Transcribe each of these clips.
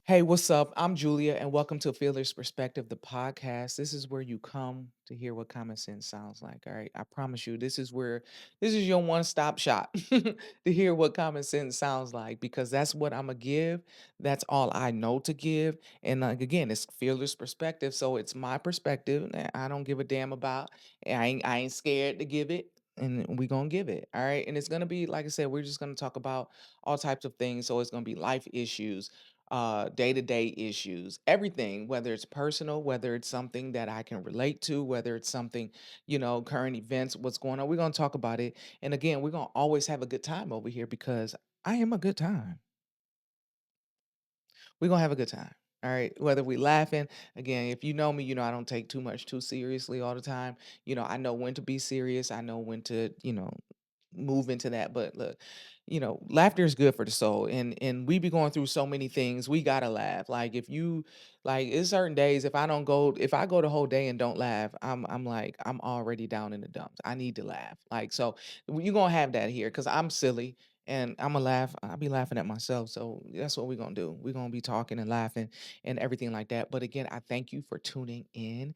Hey, what's up? I'm Julia, and welcome to Fearless Perspective, the podcast. This is where you come to hear what common sense sounds like. All right. I promise you, this is your one-stop shop to hear what common sense sounds like, because that's what I'm gonna give. That's all I know to give. And like again, it's fearless perspective. So it's my perspective that I don't give a damn about. And I ain't scared to give it. And we're gonna give it. All right. And it's gonna be, like I said, we're just gonna talk about all types of things. So it's gonna be life issues, day-to-day issues, everything, whether it's personal, whether it's something that I can relate to, whether it's something, current events, what's going on. We're going to talk about it. And again, we're going to always have a good time over here because I am a good time. We're gonna have a good time. All right. Whether we laughing, again, if you know me, I don't take too much too seriously all the time. I know when to be serious. I know when to, move into that. But look, laughter is good for the soul. And we be going through so many things. We gotta laugh. Like if you like it's certain days, if I go the whole day and don't laugh, I'm like, I'm already down in the dumps. I need to laugh. Like so you're gonna have that here because I'm silly and I'm gonna laugh. I'll be laughing at myself. So that's what we're gonna do. We're gonna be talking and laughing and everything like that. But again, I thank you for tuning in,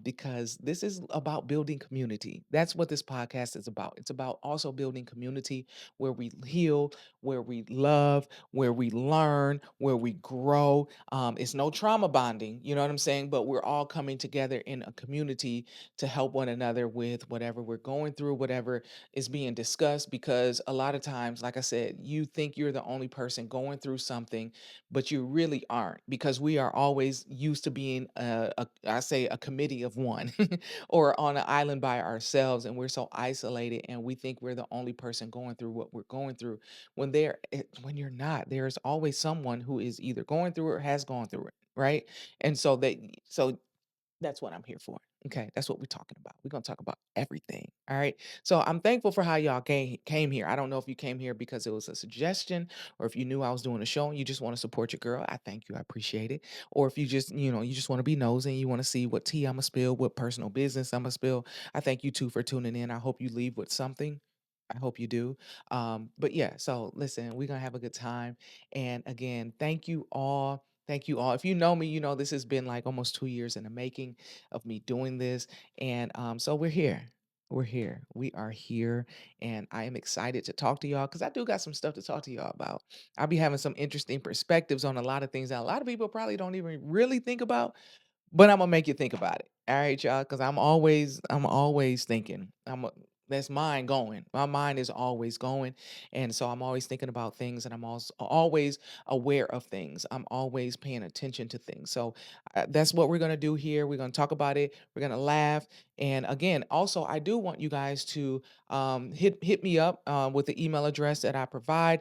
because this is about building community. That's what this podcast is about. It's about also building community where we heal, where we love, where we learn, where we grow. It's no trauma bonding, you know what I'm saying? But we're all coming together in a community to help one another with whatever we're going through, whatever is being discussed. Because a lot of times, like I said, you think you're the only person going through something, but you really aren't, because we are always used to being I say a committee of one or on an island by ourselves, and we're so isolated and we think we're the only person going through what we're going through, when you're not. There's always someone who is either going through it or has gone through it, right? And so that's what I'm here for. Okay, that's what we're talking about. We're gonna talk about everything. All right. So I'm thankful for how y'all came here. I don't know if you came here because it was a suggestion, or if you knew I was doing a show and you just want to support your girl. I thank you. I appreciate it. Or if you just, you just want to be nosy and you want to see what tea I'm gonna spill, what personal business I'm gonna spill. I thank you too for tuning in. I hope you leave with something. I hope you do. But yeah, so listen, we're gonna have a good time. And again, thank you all. Thank you all. If you know me, you know this has been like almost 2 years in the making of me doing this. And so we're here. We're here. We are here. And I am excited to talk to y'all because I do got some stuff to talk to y'all about. I'll be having some interesting perspectives on a lot of things that a lot of people probably don't even really think about, but Imma make you think about it. All right, y'all, because I'm always thinking. That's mind going. My mind is always going. And so I'm always thinking about things, and I'm also always aware of things. I'm always paying attention to things. So that's what we're gonna do here. We're gonna talk about it. We're gonna laugh. And again, also, I do want you guys to hit me up with the email address that I provide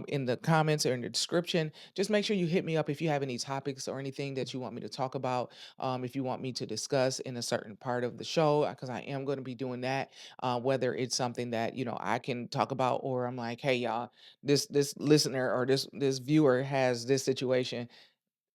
in the comments or in the description. Just make sure you hit me up if you have any topics or anything that you want me to talk about, if you want me to discuss in a certain part of the show, because I am going to be doing that. Whether it's something that I can talk about, or I'm like, hey y'all, this listener or this viewer has this situation,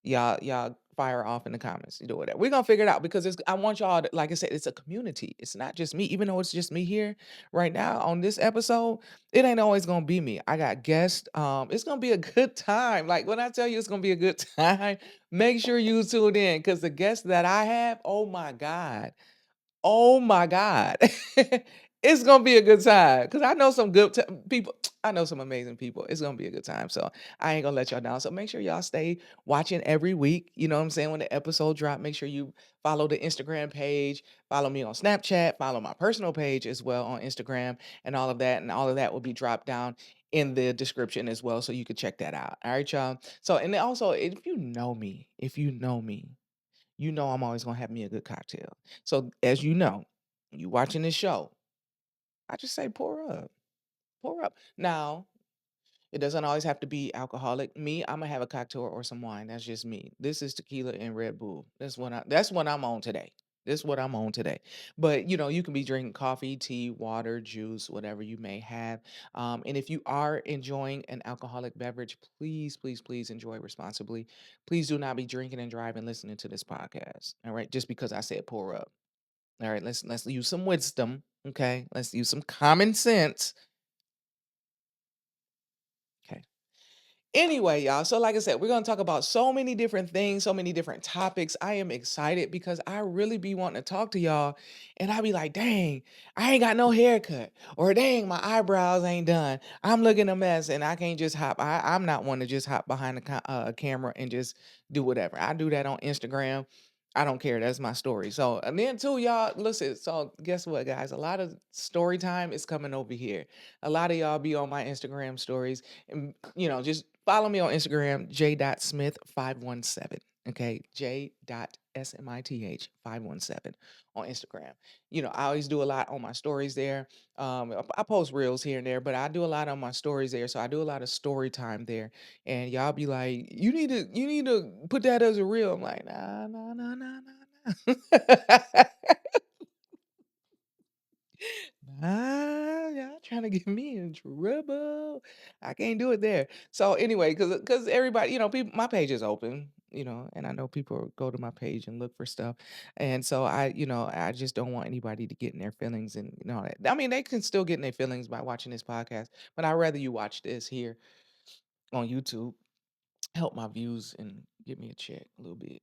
y'all fire off in the comments. You do whatever. We're gonna figure it out because I want y'all to, like I said, it's a community. It's not just me, even though it's just me here right now on this episode. It ain't always gonna be me. I got guests. It's gonna be a good time. Like when I tell you it's gonna be a good time, make sure you tune in because the guests that I have, oh my God. Oh my God. It's gonna be a good time because I know some people. I know some amazing people. It's gonna be a good time. So I ain't gonna let y'all down. So make sure y'all stay watching every week. You know what I'm saying? When the episode drop, make sure you follow the Instagram page, follow me on Snapchat, follow my personal page as well on Instagram, and all of that. And all of that will be dropped down in the description as well. So you can check that out. All right, y'all. So and then also if you know me, you know I'm always gonna have me a good cocktail. So as you know, you watching this show, I just say pour up, pour up. Now it doesn't always have to be alcoholic. Me, I'm gonna have a cocktail or some wine. That's just me. This is tequila and Red Bull. That's what I'm on today. This is what I'm on today. But you can be drinking coffee, tea, water, juice, whatever you may have. And if you are enjoying an alcoholic beverage, please, please, please enjoy responsibly. Please do not be drinking and driving listening to this podcast. All right, just because I said pour up. All right, let's use some wisdom. Okay, let's use some common sense. Okay. Anyway, y'all, so like I said, we're going to talk about so many different things, so many different topics. I am excited because I really be wanting to talk to y'all, and I be like, dang, I ain't got no haircut, or dang, my eyebrows ain't done. I'm looking a mess, and I can't just hop. I'm not one to just hop behind a camera and just do whatever. I do that on Instagram. I don't care. That's my story. So, and then too, y'all, listen. So, guess what, guys? A lot of story time is coming over here. A lot of y'all be on my Instagram stories, and just follow me on Instagram, j.smith517. Okay, j.smith517 on Instagram. I always do a lot on my stories there. I post reels here and there, but I do a lot on my stories there. So I do a lot of story time there. And y'all be like, you need to put that as a reel. I'm like, nah, nah, nah, nah, nah, nah. Ah, y'all trying to get me in trouble. I can't do it there. So anyway, because everybody, people, my page is open, and I know people go to my page and look for stuff, and so I just don't want anybody to get in their feelings and that. I mean, they can still get in their feelings by watching this podcast, but I'd rather you watch this here on YouTube, help my views and give me a check a little bit.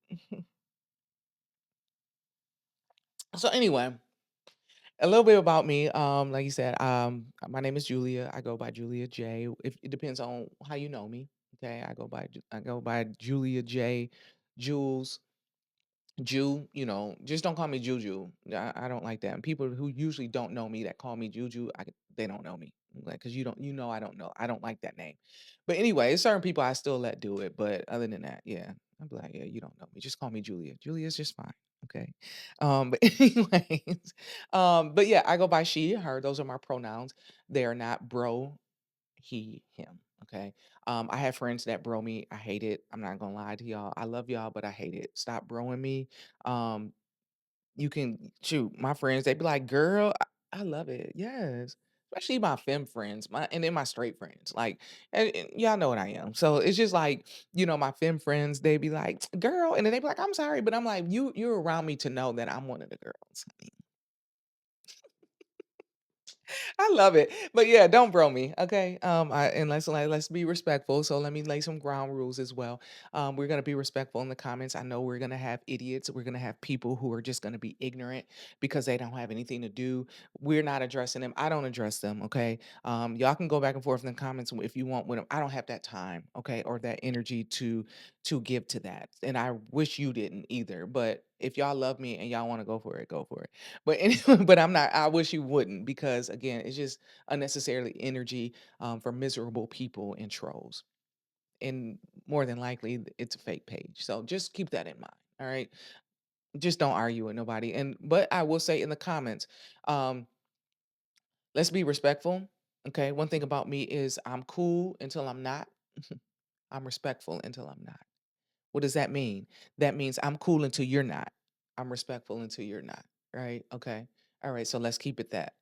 So anyway. A little bit about me. Like you said, my name is Julia. I go by Julia J. If it depends on how you know me. Okay, I go by Julia J. Jules. Jew, just don't call me Juju. I don't like that. And people who usually don't know me that call me Juju, they don't know me. Like, cause I don't know. I don't like that name. But anyway, certain people I still let do it. But other than that, yeah, I'm like, yeah, you don't know me. Just call me Julia. Julia's just fine. Okay. But anyways, but yeah, I go by she, her. Those are my pronouns. They are not bro, he, him. Okay. I have friends that bro me. I hate it. I'm not gonna lie to y'all. I love y'all, but I hate it. Stop broing me. Um, you can shoot my friends, they be like, girl, I love it. Yes. Especially my femme friends, and then my straight friends. Like, and y'all know what I am. So it's just like, my femme friends, they be like, girl, and then they be like, I'm sorry, but I'm like, you're around me to know that I'm one of the girls. I love it. But yeah, don't bro me, okay? And let's be respectful. So let me lay some ground rules as well. We're gonna be respectful in the comments. I know we're gonna have idiots. We're gonna have people who are just gonna be ignorant because they don't have anything to do. We're not addressing them. I don't address them, okay? Y'all can go back and forth in the comments if you want with them. I don't have that time, okay, or that energy to give to that. And I wish you didn't either. But if y'all love me and y'all want to go for it, go for it. But anyway, but I'm not. I wish you wouldn't because again, it's just unnecessarily energy for miserable people and trolls, and more than likely it's a fake page. So just keep that in mind. All right, just don't argue with nobody. And but I will say in the comments, um, let's be respectful. Okay, one thing about me is I'm cool until I'm not. I'm respectful until I'm not. What does that mean? That means I'm cool until you're not. I'm respectful until you're not. Right? Okay. All right. So let's keep it that.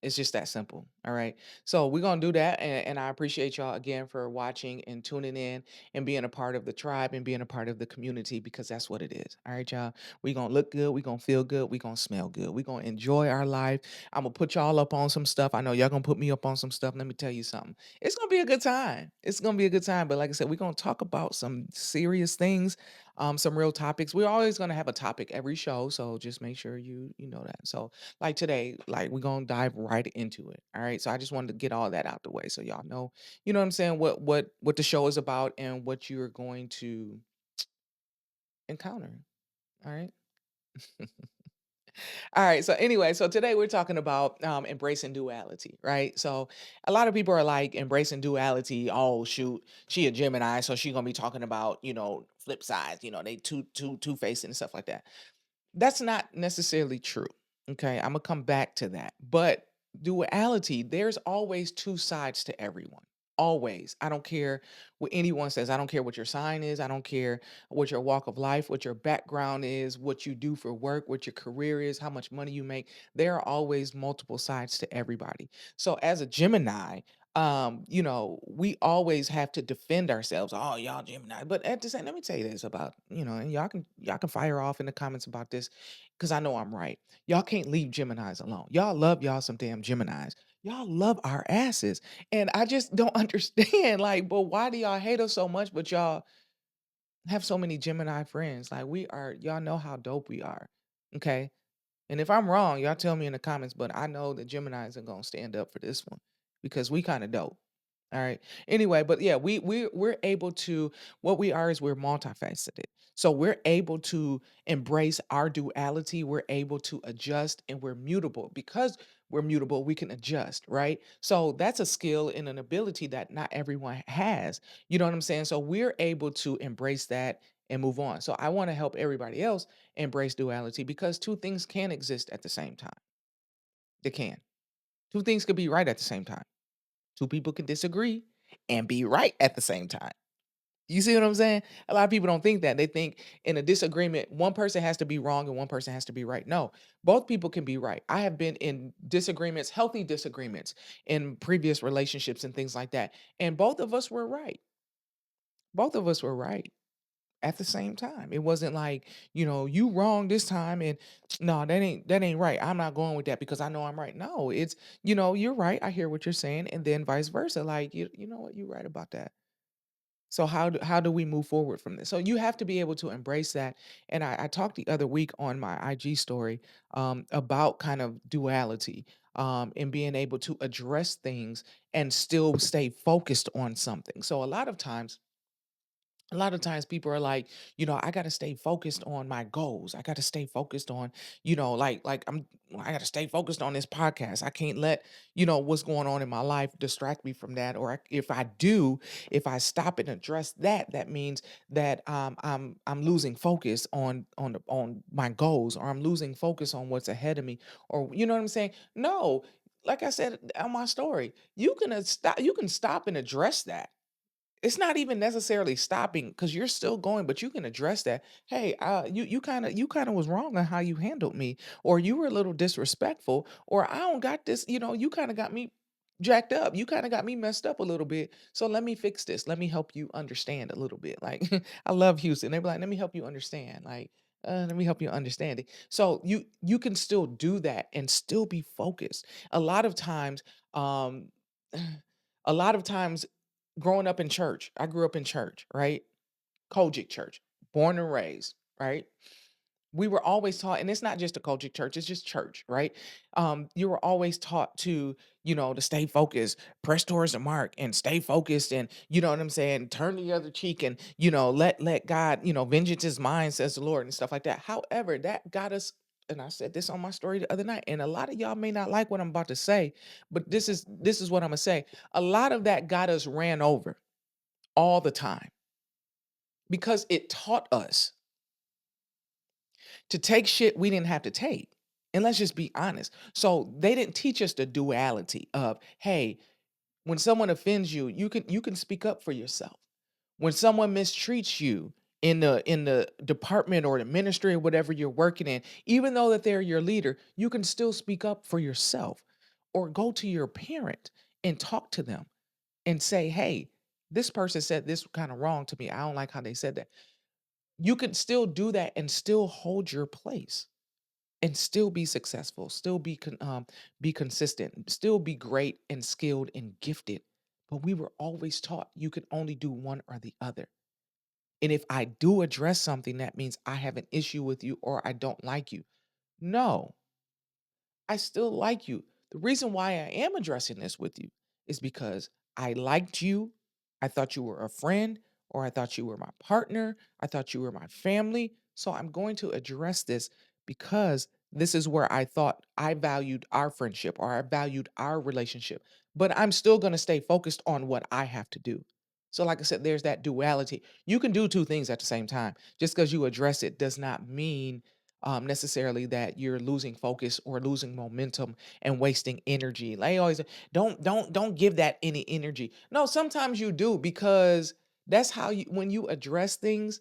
It's just that simple. All right. So we're gonna do that. And I appreciate y'all again for watching and tuning in and being a part of the tribe and being a part of the community because that's what it is. All right, y'all. We're gonna look good, we're gonna feel good, we're gonna smell good. We're gonna enjoy our life. I'm gonna put y'all up on some stuff. I know y'all gonna put me up on some stuff. Let me tell you something. It's gonna be a good time. It's gonna be a good time. But like I said, we're gonna talk about some serious things, some real topics. We're always gonna have a topic every show. So just make sure you know that. So like today, like we're gonna dive right into it. All right. So I just wanted to get all that out the way so y'all know, what I'm saying, what the show is about and what you're going to encounter. All right. All right. So anyway, so today we're talking about embracing duality, right? So a lot of people are like embracing duality. Oh shoot, she a Gemini, so she gonna be talking about flip sides. They two faced and stuff like that. That's not necessarily true. Okay, I'm gonna come back to that. But duality, there's always two sides to everyone. Always. I don't care what anyone says. I don't care what your sign is. I don't care what your walk of life, what your background is, what you do for work, what your career is, how much money you make. There are always multiple sides to everybody. So as a Gemini, we always have to defend ourselves. Oh, y'all Gemini. But at the same, let me tell you this about, and y'all can fire off in the comments about this because I know I'm right. Y'all can't leave Geminis alone. Y'all love y'all some damn Geminis. Y'all love our asses. And I just don't understand. Like, but why do y'all hate us so much? But y'all have so many Gemini friends. Like, y'all know how dope we are. Okay. And if I'm wrong, y'all tell me in the comments, but I know that Geminis are gonna stand up for this one because we kind of dope. All right. Anyway, but yeah, we're able to, what we are is we're multifaceted. So we're able to embrace our duality. We're able to adjust and we're mutable. Because we're mutable, we can adjust, right? So that's a skill and an ability that not everyone has. You know what I'm saying? So we're able to embrace that and move on. So I want to help everybody else embrace duality because two things can exist at the same time. They can. Two things could be right at the same time. Two people can disagree and be right at the same time. You see what I'm saying? A lot of people don't think that. They think in a disagreement, one person has to be wrong and one person has to be right. No, both people can be right. I have been in disagreements, healthy disagreements in previous relationships and things like that. And both of us were right. Both of us were right at the same time. It wasn't like, you wrong this time and no, that ain't right. I'm not going with that because I know I'm right. No, it's, you're right. I hear what you're saying. And then vice versa. Like, you know what, you're right about that. So how do we move forward from this? So you have to be able to embrace that. And I talked the other week on my IG story about kind of duality and being able to address things and still stay focused on something. So a lot of times people are like, I got to stay focused on my goals. I got to stay focused on, I got to stay focused on this podcast. I can't let, what's going on in my life distract me from that. Or if I do, if I stop and address that, that means that I'm losing focus on my goals, or I'm losing focus on what's ahead of me, or you know what I'm saying? No, like I said on my story, you can stop and address that. It's not even necessarily stopping because you're still going, but you can address that. Hey, you kind of was wrong on how you handled me, or you were a little disrespectful, or I don't got this. You kind of got me jacked up. You kind of got me messed up a little bit. So let me fix this. Let me help you understand a little bit. Like I love Houston. They be like, let me help you understand. Like let me help you understand it. So you can still do that and still be focused. A lot of times, um, a lot of times growing up in church, I grew up in church, right? Kojic church, born and raised, right? We were always taught, and it's not just a Kojic church, it's just church, right? You were always taught to stay focused, press towards the mark and stay focused. And you know what I'm saying? Turn the other cheek and, let God, vengeance is mine, says the Lord, and stuff like that. However, that got us, and I said this on my story the other night, and a lot of y'all may not like what I'm about to say, but this is what I'm gonna say. A lot of that got us ran over all the time because it taught us to take shit we didn't have to take. And let's just be honest. So they didn't teach us the duality of, hey, when someone offends you, you can speak up for yourself. When someone mistreats you in the department or the ministry or whatever you're working in, even though that they're your leader, you can still speak up for yourself or go to your parent and talk to them and say, hey, this person said this kind of wrong to me. I don't like how they said that. You can still do that and still hold your place and still be successful, still be consistent, still be great and skilled and gifted. But we were always taught you can only do one or the other. And if I do address something, that means I have an issue with you or I don't like you. No, I still like you. The reason why I am addressing this with you is because I liked you. I thought you were a friend, or I thought you were my partner. I thought you were my family. So I'm going to address this because this is where I thought I valued our friendship or I valued our relationship. But I'm still going to stay focused on what I have to do. So, like I said, there's that duality. You can do two things at the same time. Just because you address it does not mean necessarily that you're losing focus or losing momentum and wasting energy. Like I always say, don't give that any energy. No, sometimes you do because that's how you when you address things,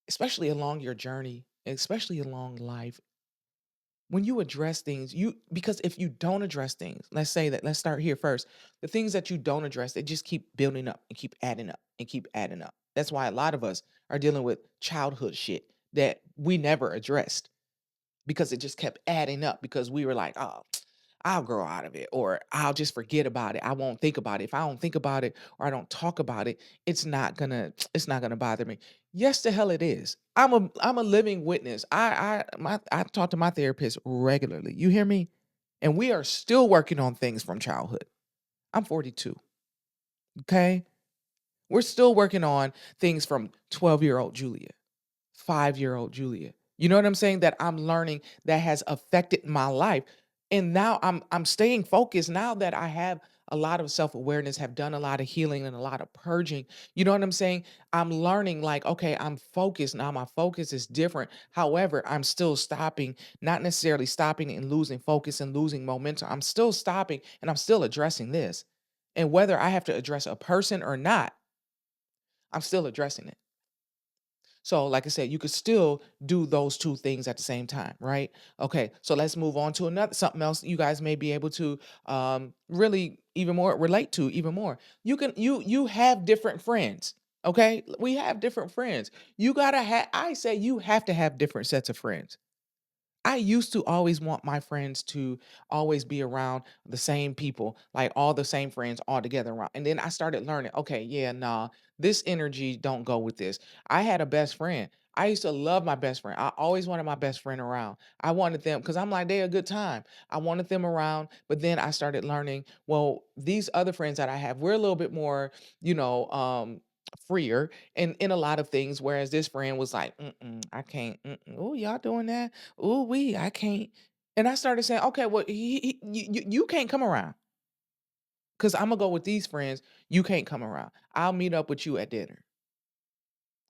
especially along your journey, especially along life. when you address things, you because if you don't address things, let's start here first. The things that you don't address, they just keep building up and keep adding up and keep adding up. That's why a lot of us are dealing with childhood shit that we never addressed because it just kept adding up because we were like, oh, I'll grow out of it, or I'll just forget about it. I won't think about it. If I don't think about it or I don't talk about it, it's not gonna bother me. Yes, the hell it is. I'm a living witness. I talk to my therapist regularly. You hear me? And we are still working on things from childhood. I'm 42. Okay. We're still working on things from 12-year-old Julia. 5-year-old Julia. You know what I'm saying? That I'm learning that has affected my life. And now I'm staying focused now that I have a lot of self-awareness, have done a lot of healing and a lot of purging. You know what I'm saying? I'm learning like, okay, I'm focused. Now my focus is different. However, I'm still stopping, not necessarily stopping and losing focus and losing momentum. I'm still stopping and I'm still addressing this. And whether I have to address a person or not, I'm still addressing it. So, like I said, you could still do those two things at the same time, right? Okay, so let's move on to another something else you guys may be able to really even more relate to even more. You have different friends. Okay, we have different friends. You gotta have. I say you have to have different sets of friends. I used to always want my friends to always be around the same people, like all the same friends all together around. And then I started learning, okay, yeah, nah, this energy don't go with this. I had a best friend. I used to love my best friend. I always wanted my best friend around. I wanted them because I'm like, they a good time. I wanted them around. But then I started learning, well, these other friends that I have, we're a little bit more, freer in a lot of things. Whereas this friend was like, mm-mm, I can't. Oh, y'all doing that? Ooh, I can't. And I started saying, okay, well, you can't come around because I'm gonna go with these friends. You can't come around. I'll meet up with you at dinner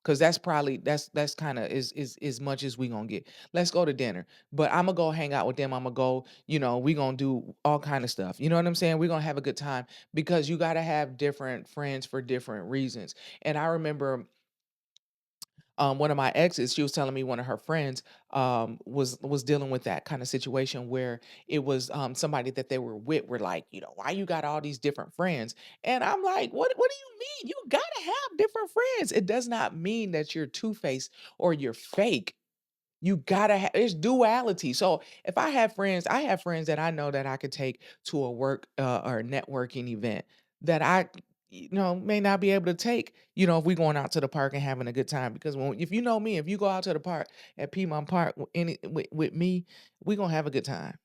because that's probably that's kind of is as much as we gonna get. Let's go to dinner, but I'm gonna go hang out with them. I'm gonna go. We gonna do all kind of stuff. You know what I'm saying? We're gonna have a good time because you gotta have different friends for different reasons. And I remember one of my exes, she was telling me one of her friends was dealing with that kind of situation where it was somebody that they were with were like, why you got all these different friends? And I'm like, what do you mean? You gotta have different friends. It does not mean that you're two-faced or you're fake. You gotta have it's duality. So if I have friends that I know that I could take to a work or a networking event that I may not be able to take, if we going out to the park and having a good time. Because if you know me, if you go out to the park at Piedmont Park with me, we gonna have a good time.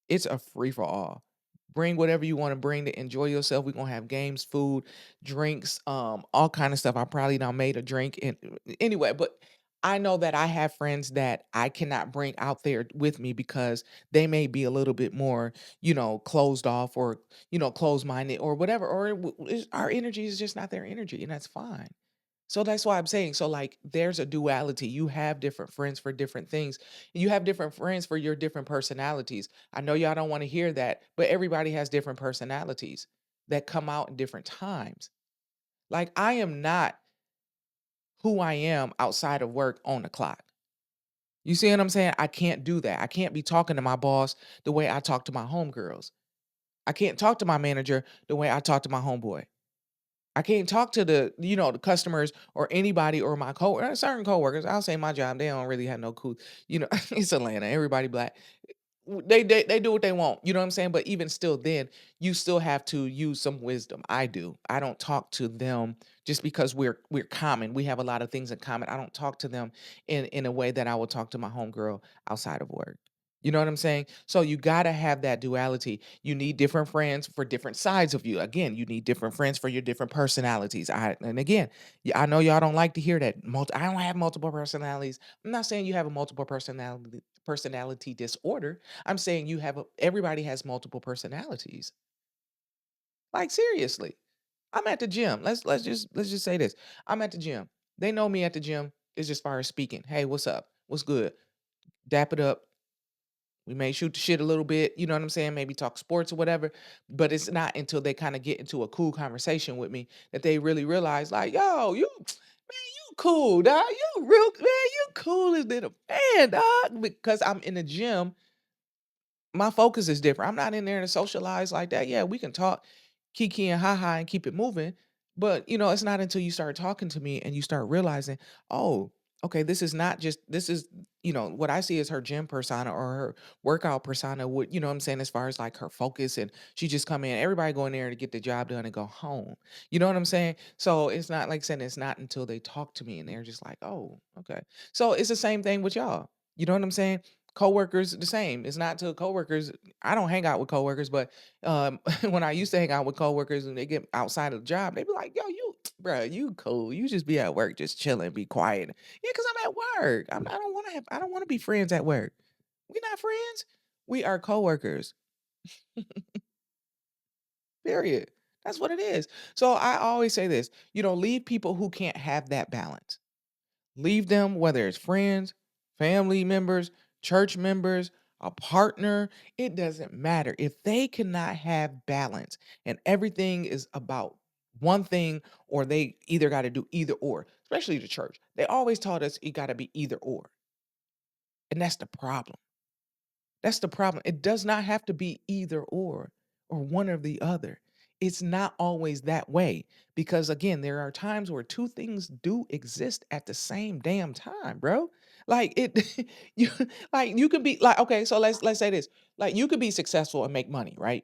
It's a free for all. Bring whatever you want to bring to enjoy yourself. We're gonna have games, food, drinks, all kind of stuff. I probably done made a drink and anyway, but I know that I have friends that I cannot bring out there with me because they may be a little bit more, closed off or, closed minded or whatever, or our energy is just not their energy, and that's fine. So that's why I'm saying, so like, there's a duality. You have different friends for different things. You have different friends for your different personalities. I know y'all don't want to hear that, but everybody has different personalities that come out in different times. Like, I am not who I am outside of work on the clock. You see what I'm saying? I can't do that. I can't be talking to my boss the way I talk to my homegirls. I can't talk to my manager the way I talk to my homeboy. I can't talk to the customers or anybody or my certain coworkers. I'll say my job, they don't really have no cool, it's Atlanta, everybody black. They do what they want, you know what I'm saying? But even still then, you still have to use some wisdom. I do. I don't talk to them just because we're common. We have a lot of things in common. I don't talk to them in a way that I would talk to my homegirl outside of work. You know what I'm saying? So you gotta have that duality. You need different friends for different sides of you. Again, you need different friends for your different personalities. And again, I know y'all don't like to hear that. I don't have multiple personalities. I'm not saying you have a multiple personality disorder. I'm saying everybody has multiple personalities. Like seriously. I'm at the gym. Let's just say this. I'm at the gym. They know me at the gym is just far as speaking. Hey, what's up? What's good? Dap it up. We may shoot the shit a little bit, you know what I'm saying? Maybe talk sports or whatever. But it's not until they kind of get into a cool conversation with me that they really realize, like, yo, you cool, dog. You real man, you cool as than a fan, dog. Because I'm in the gym My focus is different. I'm not in there to socialize like that. Yeah, we can talk, kiki and ha ha, and keep it moving. But it's not until you start talking to me and you start realizing, oh, okay, this is not just this is what I see as her gym persona or her workout persona. Would what I'm saying, as far as like her focus, and she just come in, everybody go in there to get the job done and go home. You know what I'm saying? So it's not like saying it's not until they talk to me and they're just like, oh, okay. So it's the same thing with y'all. You know what I'm saying? Coworkers the same. It's not to coworkers. I don't hang out with coworkers, but when I used to hang out with coworkers and they get outside of the job, they be like, "Yo, you, bruh, you cool. You just be at work, just chilling, be quiet." Yeah, because I'm at work. I don't want to have. I don't want to be friends at work. We not friends. We are coworkers. Period. That's what it is. So I always say this. Leave people who can't have that balance. Leave them, whether it's friends, family members, church members, a partner, it doesn't matter. If they cannot have balance and everything is about one thing, or they either got to do either or, especially the church. They always taught us it got to be either or. And that's the problem. That's the problem. It does not have to be either or one or the other. It's not always that way because again, there are times where two things do exist at the same damn time, bro. Like it you like you can be like okay, so let's say this. Like you could be successful and make money, right?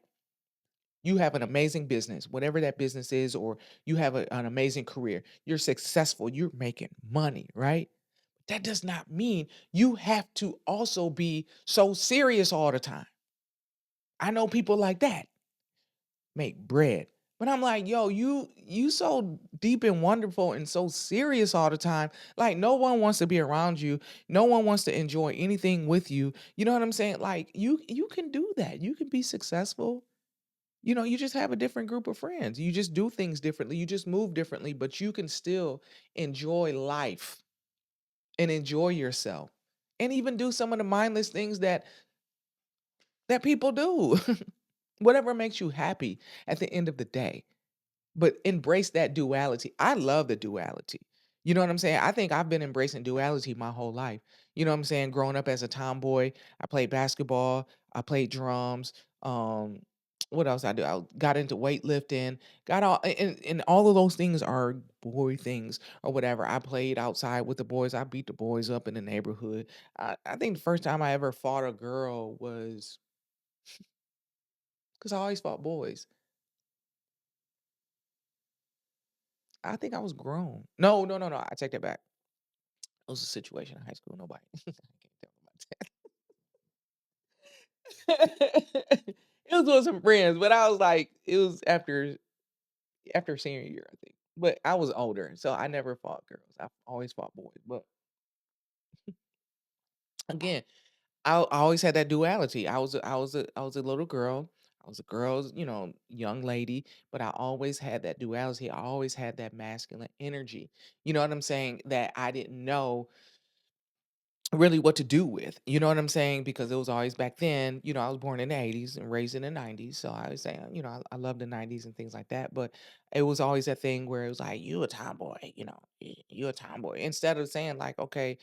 You have an amazing business, whatever that business is, or you have an amazing career. You're successful, you're making money, right? That does not mean you have to also be so serious all the time. I know people like that make bread. But I'm like, yo, you so deep and wonderful and so serious all the time. Like no one wants to be around you. No one wants to enjoy anything with you. You know what I'm saying? Like you can do that. You can be successful. You just have a different group of friends. You just do things differently. You just move differently, but you can still enjoy life and enjoy yourself. And even do some of the mindless things that people do. Whatever makes you happy at the end of the day. But embrace that duality. I love the duality. You know what I'm saying? I think I've been embracing duality my whole life. You know what I'm saying? Growing up as a tomboy, I played basketball, I played drums. What else I do? I got into weightlifting, got all and all of those things are boy things or whatever. I played outside with the boys. I beat the boys up in the neighborhood. I think the first time I ever fought a girl was because I always fought boys. I think I was grown. No, no, no, no. I take that back. It was a situation in high school. Nobody. I can't tell about that. It was with some friends, but I was like, it was after senior year, I think. But I was older, so I never fought girls. I always fought boys. But again, I always had that duality. I was a little girl. I was a girl's, young lady, but I always had that duality. I always had that masculine energy. You know what I'm saying? That I didn't know really what to do with. You know what I'm saying? Because it was always back then, I was born in the 80s and raised in the 90s. So I was saying, I love the 90s and things like that. But it was always that thing where it was like, you a tomboy, you a tomboy. Instead of saying, like, okay,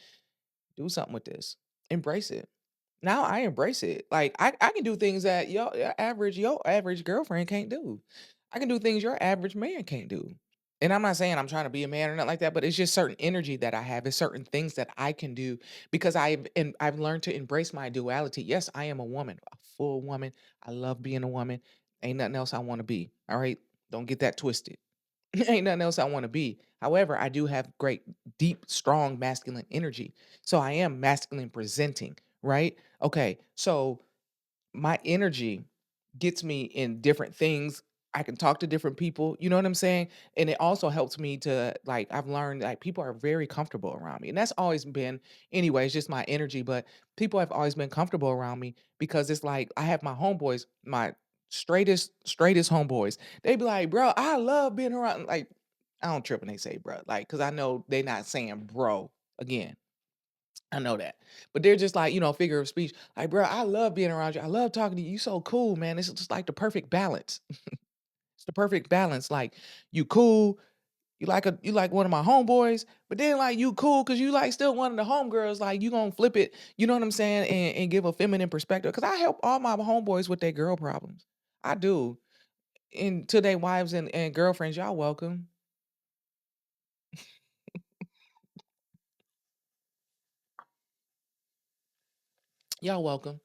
do something with this, embrace it. Now I embrace it. Like I can do things that your average girlfriend can't do. I can do things your average man can't do. And I'm not saying I'm trying to be a man or not like that, but it's just certain energy that I have. It's certain things that I can do because I've learned to embrace my duality. Yes, I am a woman, a full woman. I love being a woman. Ain't nothing else I want to be. All right. Don't get that twisted. Ain't nothing else I want to be. However, I do have great, deep, strong masculine energy. So I am masculine presenting, right? Okay. So my energy gets me in different things. I can talk to different people, you know what I'm saying? And it also helps me to like I've learned like people are very comfortable around me. And that's always been anyway, it's just my energy, but people have always been comfortable around me because it's like I have my homeboys, my straightest homeboys. They be like, "Bro, I love being around." Like I don't trip when they say bro, like cuz I know they not saying bro again. I know that. But they're just like, figure of speech. Like, bro, I love being around you. I love talking to you. You so cool, man. It's just like the perfect balance. It's the perfect balance. Like, you cool. You like one of my homeboys, but then like you cool because you like still one of the homegirls. Like you gonna flip it, you know what I'm saying, and give a feminine perspective. Cause I help all my homeboys with their girl problems. I do. And to their wives and girlfriends, y'all welcome. Y'all welcome.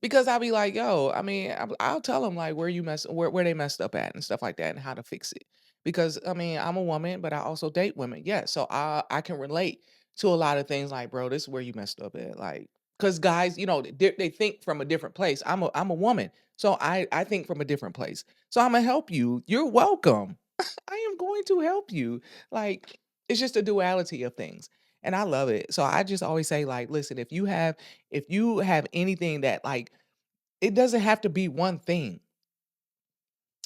Because I'll be like, "Yo," I mean, I'll tell them like, where they messed up at and stuff like that and how to fix it. Because, I mean, I'm a woman, but I also date women, yeah, so I can relate to a lot of things like, "Bro, this is where you messed up at," like, because guys, they think from a different place. I'm a woman, so I think from a different place. So Imma help you. You're welcome. I am going to help you. Like, it's just a duality of things, and I love it. So I just always say, like, "Listen, if you have anything that, like, it doesn't have to be one thing."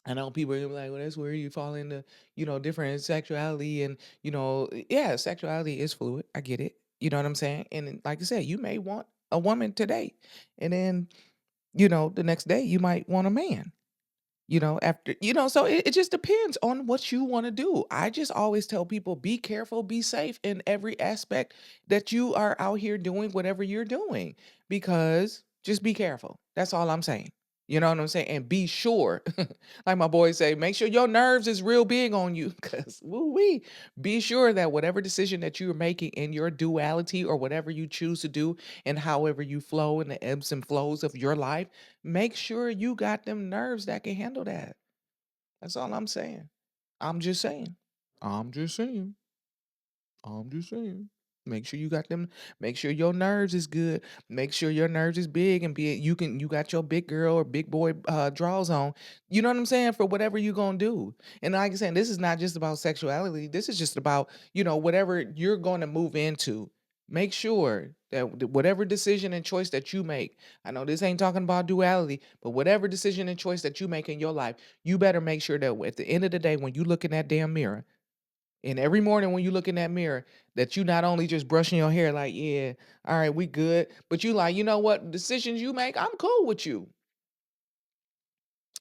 I know people are gonna be like, well, that's where you fall into, different sexuality and, yeah, sexuality is fluid. I get it. You know what I'm saying? And then, like I said, you may want a woman today. And then, the next day you might want a man. After, so it just depends on what you want to do. I just always tell people be careful, be safe in every aspect that you are out here doing whatever you're doing because just be careful. That's all I'm saying. You know what I'm saying? And be sure, like my boys say, make sure your nerves is real big on you because woo-wee. Be sure that whatever decision that you're making in your duality or whatever you choose to do and however you flow in the ebbs and flows of your life, make sure you got them nerves that can handle that. That's all I'm saying. I'm just saying. I'm just saying. I'm just saying. Make sure you got them. Make sure your nerves is good. Make sure your nerves is big and be you got your big girl or big boy draws on. You know what I'm saying for whatever you gonna do. And like I said, this is not just about sexuality. This is just about whatever you're gonna move into. Make sure that whatever decision and choice that you make. I know this ain't talking about duality, but whatever decision and choice that you make in your life, you better make sure that at the end of the day, when you look in that damn mirror and every morning when you look in that mirror, that you not only just brushing your hair like, yeah, all right, we good, but you like, you know what, decisions you make, I'm cool with you.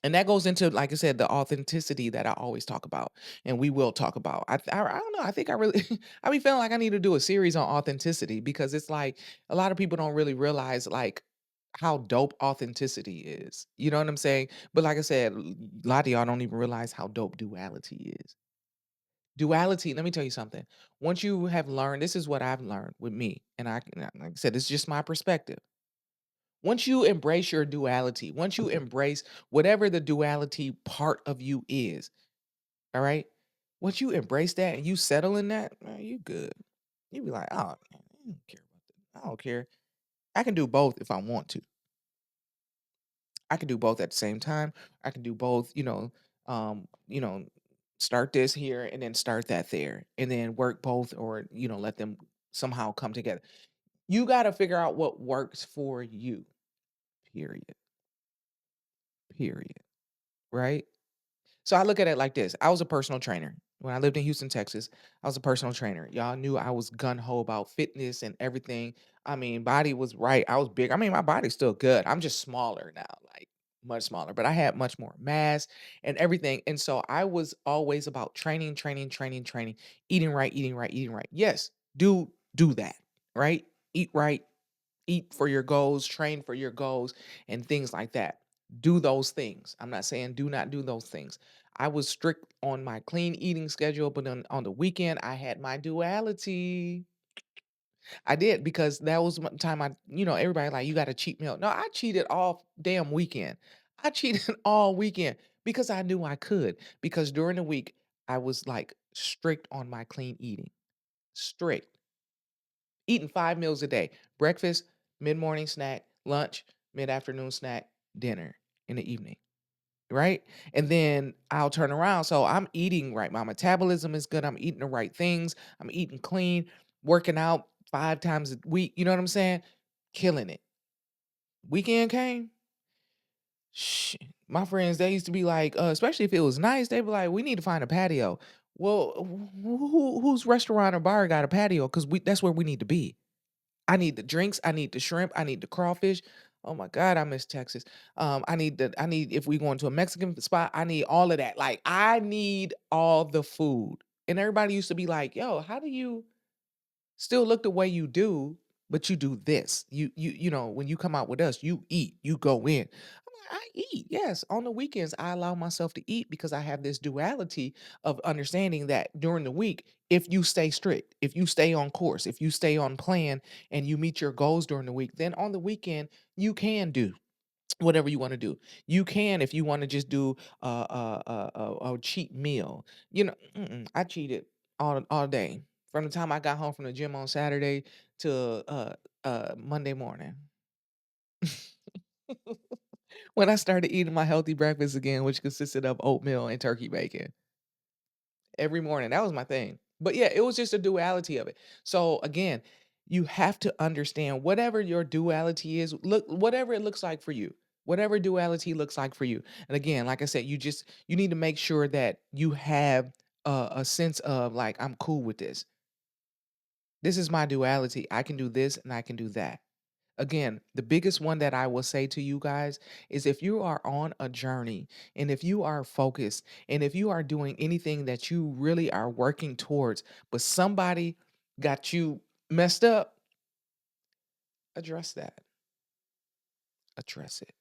And that goes into, like I said, the authenticity that I always talk about, and we will talk about. I don't know. I think I really, I be feeling like I need to do a series on authenticity because it's like a lot of people don't really realize like how dope authenticity is. You know what I'm saying? But like I said, a lot of y'all don't even realize how dope duality is. Duality, let me tell you something. Once you have learned, this is what I've learned with me, and like I said, it's just my perspective. Once you embrace your duality, once you embrace whatever the duality part of you is, all right? Once you embrace that and you settle in that, man, you good. You be like, oh, man, I don't care about that. I don't care. I can do both if I want to. I can do both at the same time. I can do both, um, you know, start this here and then start that there and then work both or, let them somehow come together. You got to figure out what works for you. Period. Period. Right? So I look at it like this. I was a personal trainer. When I lived in Houston, Texas, I was a personal trainer. Y'all knew I was gun ho about fitness and everything. I mean, body was right. I was big. I mean, my body's still good. I'm just smaller now, like much smaller, but I had much more mass and everything. And so I was always about training, training, training, training, eating right, eating right, eating right. Yes, do that, right? Eat right, eat for your goals, train for your goals, and things like that. Do those things. I'm not saying do not do those things. I was strict on my clean eating schedule, but on the weekend, I had my duality. I did because that was one time everybody like, you got a cheat meal. No, I cheated all damn weekend. I cheated all weekend because I knew I could. Because during the week, I was like strict on my clean eating. Strict. Eating 5 meals a day. Breakfast, mid-morning snack, lunch, mid-afternoon snack, dinner in the evening, right? And then I'll turn around. So I'm eating right. My metabolism is good. I'm eating the right things. I'm eating clean, working out 5 times a week. You know what I'm saying? Killing it. Weekend came. Shit. My friends, they used to be like, especially if it was nice, they be like, we need to find a patio. Well, whose restaurant or bar got a patio? Because that's where we need to be. I need the drinks, I need the shrimp, I need the crawfish. Oh my God, I miss Texas. I need if we going to a Mexican spot, I need all of that. Like I need all the food. And everybody used to be like, "Yo, how do you still look the way you do, but you do this? When you come out with us, you eat, you go in." I'm like, I eat, yes. On the weekends, I allow myself to eat because I have this duality of understanding that during the week, if you stay strict, if you stay on course, if you stay on plan and you meet your goals during the week, then on the weekend, you can do whatever you want to do. You can, if you want to just do a cheat meal. I cheated all day from the time I got home from the gym on Saturday to Monday morning when I started eating my healthy breakfast again, which consisted of oatmeal and turkey bacon every morning. That was my thing. But yeah, it was just a duality of it. So again, you have to understand whatever your duality is, look whatever it looks like for you. Whatever duality looks like for you. And again, like I said, you need to make sure that you have a sense of like I'm cool with this. This is my duality. I can do this and I can do that. Again, the biggest one that I will say to you guys is if you are on a journey and if you are focused and if you are doing anything that you really are working towards, but somebody got you messed up, address that. Address it.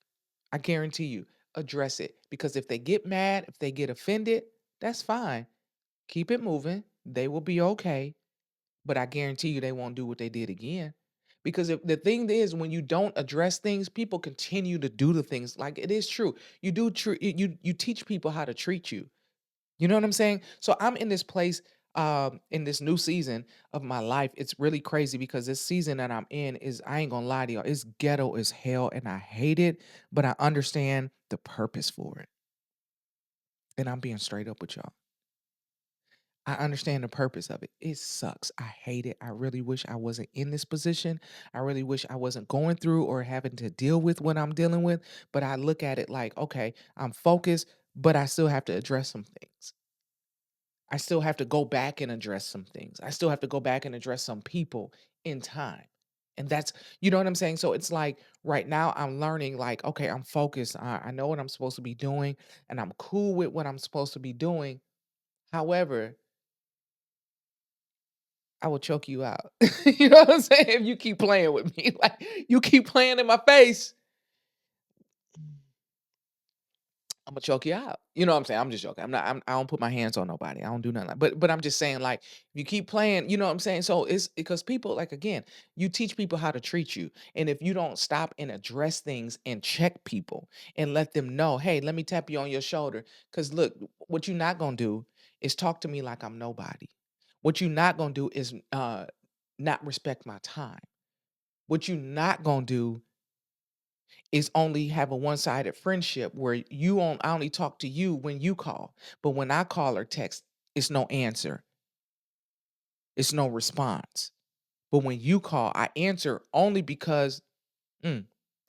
I guarantee you, address it. Because if they get mad, if they get offended, that's fine. Keep it moving. They will be okay. But I guarantee you they won't do what they did again. Because if the thing is, when you don't address things, people continue to do the things. Like it is true. You teach people how to treat you. You know what I'm saying? So I'm in this place in this new season of my life. It's really crazy because this season that I'm in is I ain't gonna lie to y'all, it's ghetto as hell and I hate it, but I understand the purpose for it. And I'm being straight up with y'all. I understand the purpose of it. It sucks. I hate it. I really wish I wasn't in this position. I really wish I wasn't going through or having to deal with what I'm dealing with. But I look at it like, okay, I'm focused, but I still have to address some things. I still have to go back and address some things. I still have to go back and address some people in time. And that's, you know what I'm saying? So it's like right now I'm learning, like, okay, I'm focused. I know what I'm supposed to be doing and I'm cool with what I'm supposed to be doing. However, I will choke you out. You know what I'm saying? If you keep playing with me, like you keep playing in my face, I'm gonna choke you out. You know what I'm saying? I'm just joking. I don't put my hands on nobody. I don't do nothing. But I'm just saying, like, if you keep playing, you know what I'm saying? So it's because people, like again, you teach people how to treat you. And if you don't stop and address things and check people and let them know, hey, let me tap you on your shoulder. Cause look, what you're not gonna do is talk to me like I'm nobody. What you're not gonna do is not respect my time. What you're not gonna do is only have a one-sided friendship where I only talk to you when you call. But when I call or text, it's no answer. It's no response. But when you call, I answer only because Mm.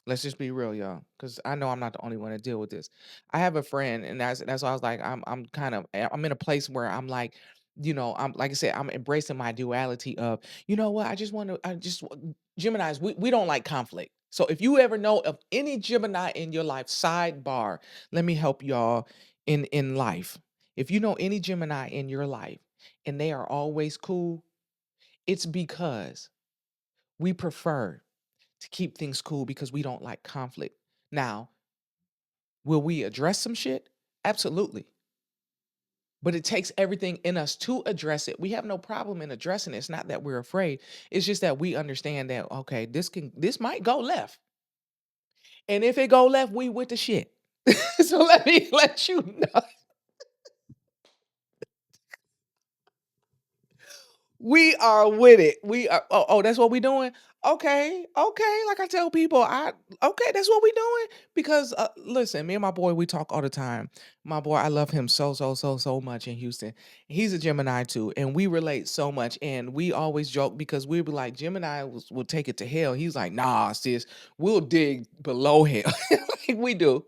Let's just be real, y'all, because I know I'm not the only one to deal with this. I have a friend, and that's why I was like, I'm in a place where I'm like, I'm like I said, I'm embracing my duality of, you know what, Geminis, we don't like conflict. So if you ever know of any Gemini in your life, sidebar, let me help y'all in life. If you know any Gemini in your life and they are always cool, it's because we prefer to keep things cool because we don't like conflict. Now, will we address some shit? Absolutely. But it takes everything in us to address it. We have no problem in addressing it. It's not that we're afraid. It's just that we understand that okay, this might go left. And if it go left, we with the shit. So let me let you know. We are with it. We are that's what we doing? Okay, okay. Like I tell people, okay, that's what we doing. Because listen, me and my boy, we talk all the time. My boy, I love him so much in Houston. He's a Gemini too, and we relate so much. And we always joke because we be like, Gemini will take it to hell. He's like, nah, sis, we'll dig below hell. Like, we do.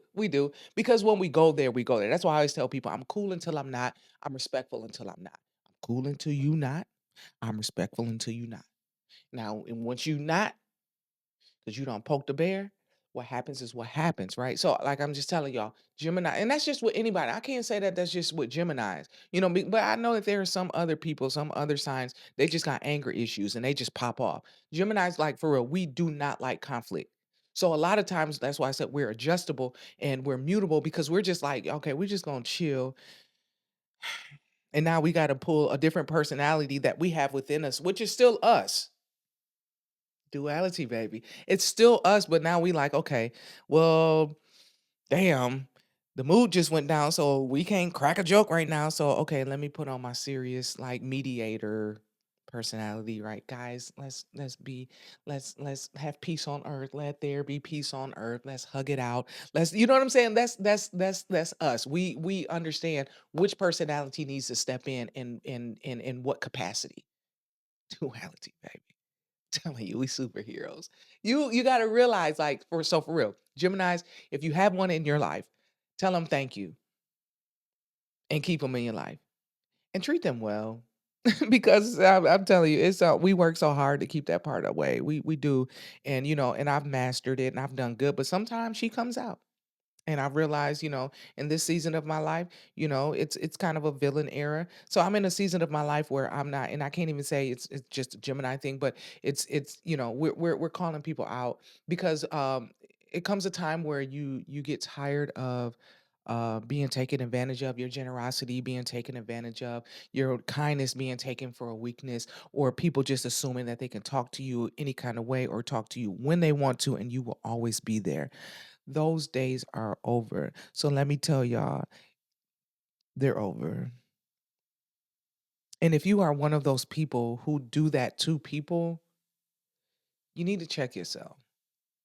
Because when we go there, we go there. That's why I always tell people, I'm cool until I'm not. I'm respectful until I'm not. I'm cool until you not. I'm respectful until you not. Now, and once you not, because you don't poke the bear, what happens is what happens, right? So, like I'm just telling y'all, Gemini, and that's just with anybody. I can't say that that's just with Geminis, but I know that there are some other people, some other signs, they just got anger issues and they just pop off. Gemini's, like, for real, we do not like conflict. So a lot of times that's why I said we're adjustable and we're mutable because we're just like, okay, we're just gonna chill. And now we got to pull a different personality that we have within us, which is still us. Duality, baby. It's still us, but now we like, okay, well, damn, the mood just went down, so we can't crack a joke right now. So, okay, let me put on my serious, like, mediator personality, right? Guys, let's have peace on earth. Let there be peace on earth. Let's hug it out. Let's, you know what I'm saying? That's us. We understand which personality needs to step in what capacity. Duality, baby. Telling you, we superheroes. You got to realize, like, for real, Gemini's, if you have one in your life, tell them thank you and keep them in your life and treat them well. Because I'm telling you, it's we work so hard to keep that part away. We do, and and I've mastered it and I've done good. But sometimes she comes out. And I've realized, in this season of my life, it's kind of a villain era. So I'm in a season of my life where I'm not, and I can't even say it's just a Gemini thing, but it's we're calling people out because it comes a time where you get tired of being taken advantage of, your generosity being taken advantage of, your kindness being taken for a weakness, or people just assuming that they can talk to you any kind of way or talk to you when they want to, and you will always be there. Those days are over. So let me tell y'all, they're over. And if you are one of those people who do that to people, you need to check yourself.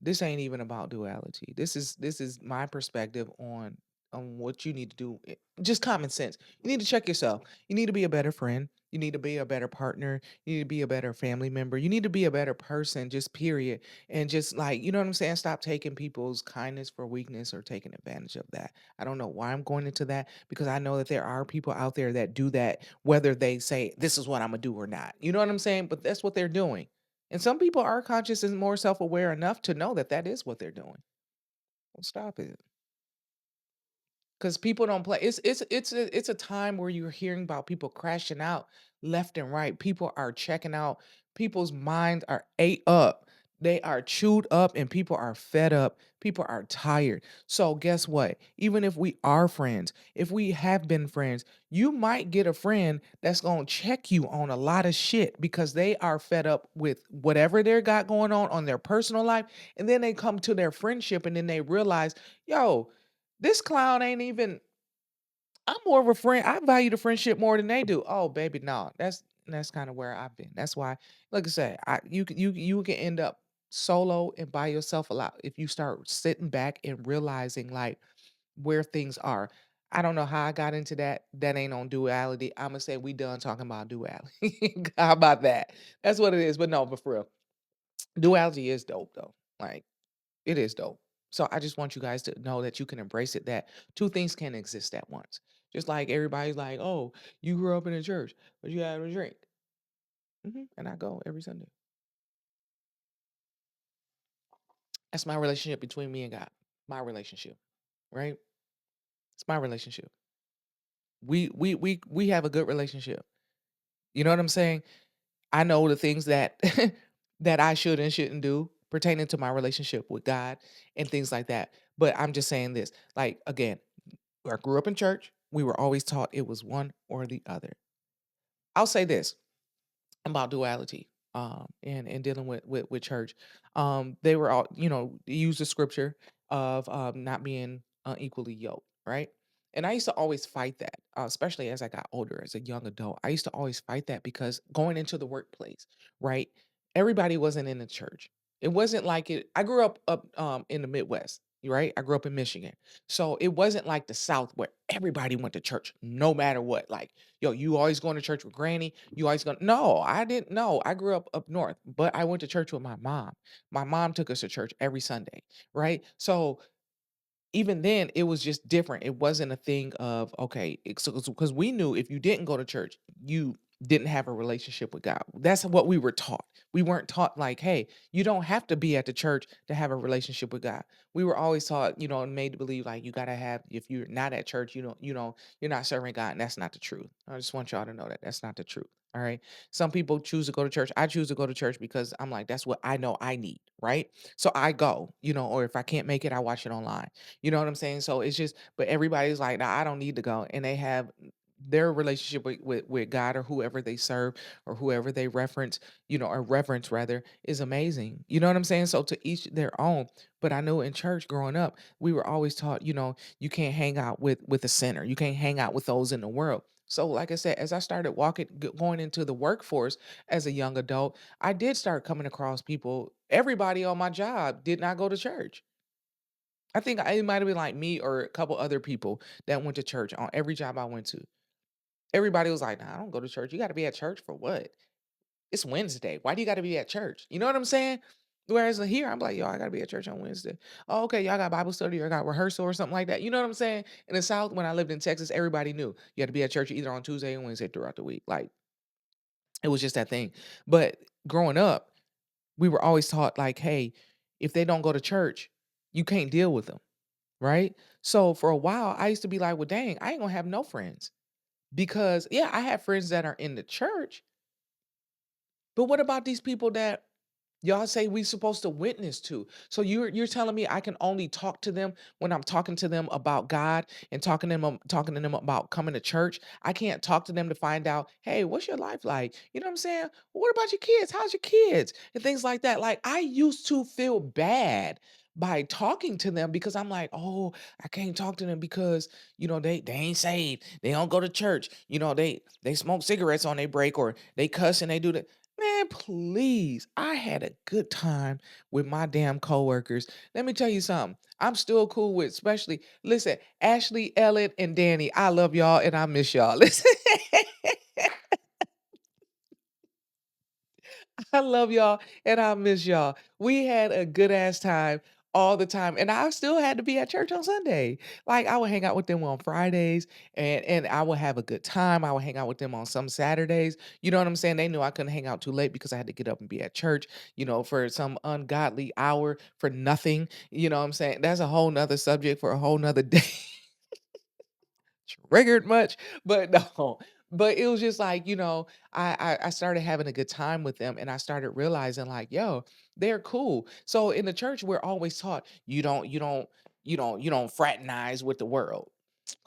This ain't even about duality. This is my perspective on what you need to do. Just common sense. You need to check yourself. You need to be a better friend. You need to be a better partner. You need to be a better family member. You need to be a better person, just period. And just, like, you know what I'm saying? Stop taking people's kindness for weakness or taking advantage of that. I don't know why I'm going into that because I know that there are people out there that do that, whether they say this is what I'm gonna do or not. You know what I'm saying? But that's what they're doing. And some people are conscious and more self-aware enough to know that that is what they're doing. Well, stop it. Because people don't play. It's a time where you're hearing about people crashing out left and right. People are checking out. People's minds are ate up. They are chewed up, and people are fed up. People are tired. So guess what? Even if we are friends, if we have been friends, you might get a friend that's gonna check you on a lot of shit because they are fed up with whatever they got going on their personal life, and then they come to their friendship, and then they realize, yo, this clown ain't even. I'm more of a friend. I value the friendship more than they do. Oh, baby, no. That's kind of where I've been. That's why, like I said, you can end up solo and by yourself a lot if you start sitting back and realizing, like, where things are. I don't know how I got into that. That ain't on duality. I'm gonna say we done talking about duality. How about that? That's what it is. But no, but for real, duality is dope though. Like, it is dope. So I just want you guys to know that you can embrace it, that two things can exist at once. Just like everybody's like, oh, you grew up in a church, but you had a drink. And I go every Sunday. That's my relationship between me and God. My relationship, right? It's my relationship. We have a good relationship. You know what I'm saying? I know the things that that I should and shouldn't do pertaining to my relationship with God and things like that. But I'm just saying this, like, again, I grew up in church. We were always taught it was one or the other. I'll say this about duality, and dealing with church. They were all, use the scripture of not being unequally yoked, right? And I used to always fight that, especially as I got older, as a young adult. I used to always fight that because going into the workplace, right? Everybody wasn't in the church. It wasn't like it. I grew up in the Midwest, right? I grew up in Michigan, so it wasn't like the South where everybody went to church no matter what. Like, yo, you always going to church with granny? You always going? No, I didn't know. I grew up north, but I went to church with my mom. My mom took us to church every Sunday, right? So even then, it was just different. It wasn't a thing of, okay, because we knew if you didn't go to church, you didn't have a relationship with God. That's what we were taught. We weren't taught like, hey, you don't have to be at the church to have a relationship with God. We were always taught, and made to believe like you gotta have, if you're not at church, you're not serving God. And that's not the truth. I just want y'all to know that that's not the truth. All right. Some people choose to go to church. I choose to go to church because I'm like, that's what I know I need. Right. So I go, or if I can't make it, I watch it online. You know what I'm saying? So it's just, but everybody's like, nah, I don't need to go. And they have their relationship with God or whoever they serve or whoever they reference, or reverence rather, is amazing. You know what I'm saying? So to each their own. But I know in church growing up, we were always taught, you can't hang out with a sinner. You can't hang out with those in the world. So, like I said, as I started going into the workforce as a young adult, I did start coming across people. Everybody on my job did not go to church. I think it might have been like me or a couple other people that went to church on every job I went to. Everybody was like, "Nah, I don't go to church. You gotta be at church for what? It's Wednesday. Why do you gotta be at church?" You know what I'm saying? Whereas here, I'm like, "Yo, I gotta be at church on Wednesday." "Oh, okay, y'all got Bible study or got rehearsal or something like that." You know what I'm saying? In the South, when I lived in Texas, everybody knew you had to be at church either on Tuesday and Wednesday throughout the week. Like, it was just that thing. But growing up, we were always taught, like, hey, if they don't go to church, you can't deal with them, right? So for a while, I used to be like, well, dang, I ain't gonna have no friends. Because yeah, I have friends that are in the church, but what about these people that y'all say we supposed to witness to? So you're telling me I can only talk to them when I'm talking to them about God and talking to them about coming to church. I can't talk to them to find out, hey, what's your life like? You know what I'm saying? What about your kids? How's your kids? And things like that. Like I used to feel bad by talking to them because I'm like, oh, I can't talk to them because they ain't saved. They don't go to church. They smoke cigarettes on their break or they cuss and they do that. Man, please. I had a good time with my damn coworkers. Let me tell you something. I'm still cool with, especially, listen, Ashley, Ellen, and Danny. I love y'all and I miss y'all. Listen, I love y'all and I miss y'all. We had a good ass time all the time. And I still had to be at church on Sunday. Like I would hang out with them on Fridays and I would have a good time. I would hang out with them on some Saturdays. You know what I'm saying? They knew I couldn't hang out too late because I had to get up and be at church, for some ungodly hour for nothing. You know what I'm saying? That's a whole nother subject for a whole nother day. Triggered much, but no. But it was just like, I started having a good time with them and I started realizing like, yo, they're cool. So in the church, we're always taught you don't fraternize with the world.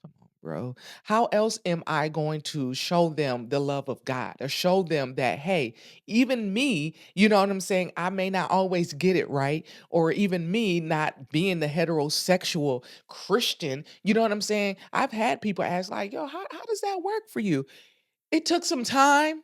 Come on, bro. How else am I going to show them the love of God or show them that, hey, even me, you know what I'm saying? I may not always get it right, or even me not being the heterosexual Christian, you know what I'm saying? I've had people ask, like, yo, how does that work for you? It took some time.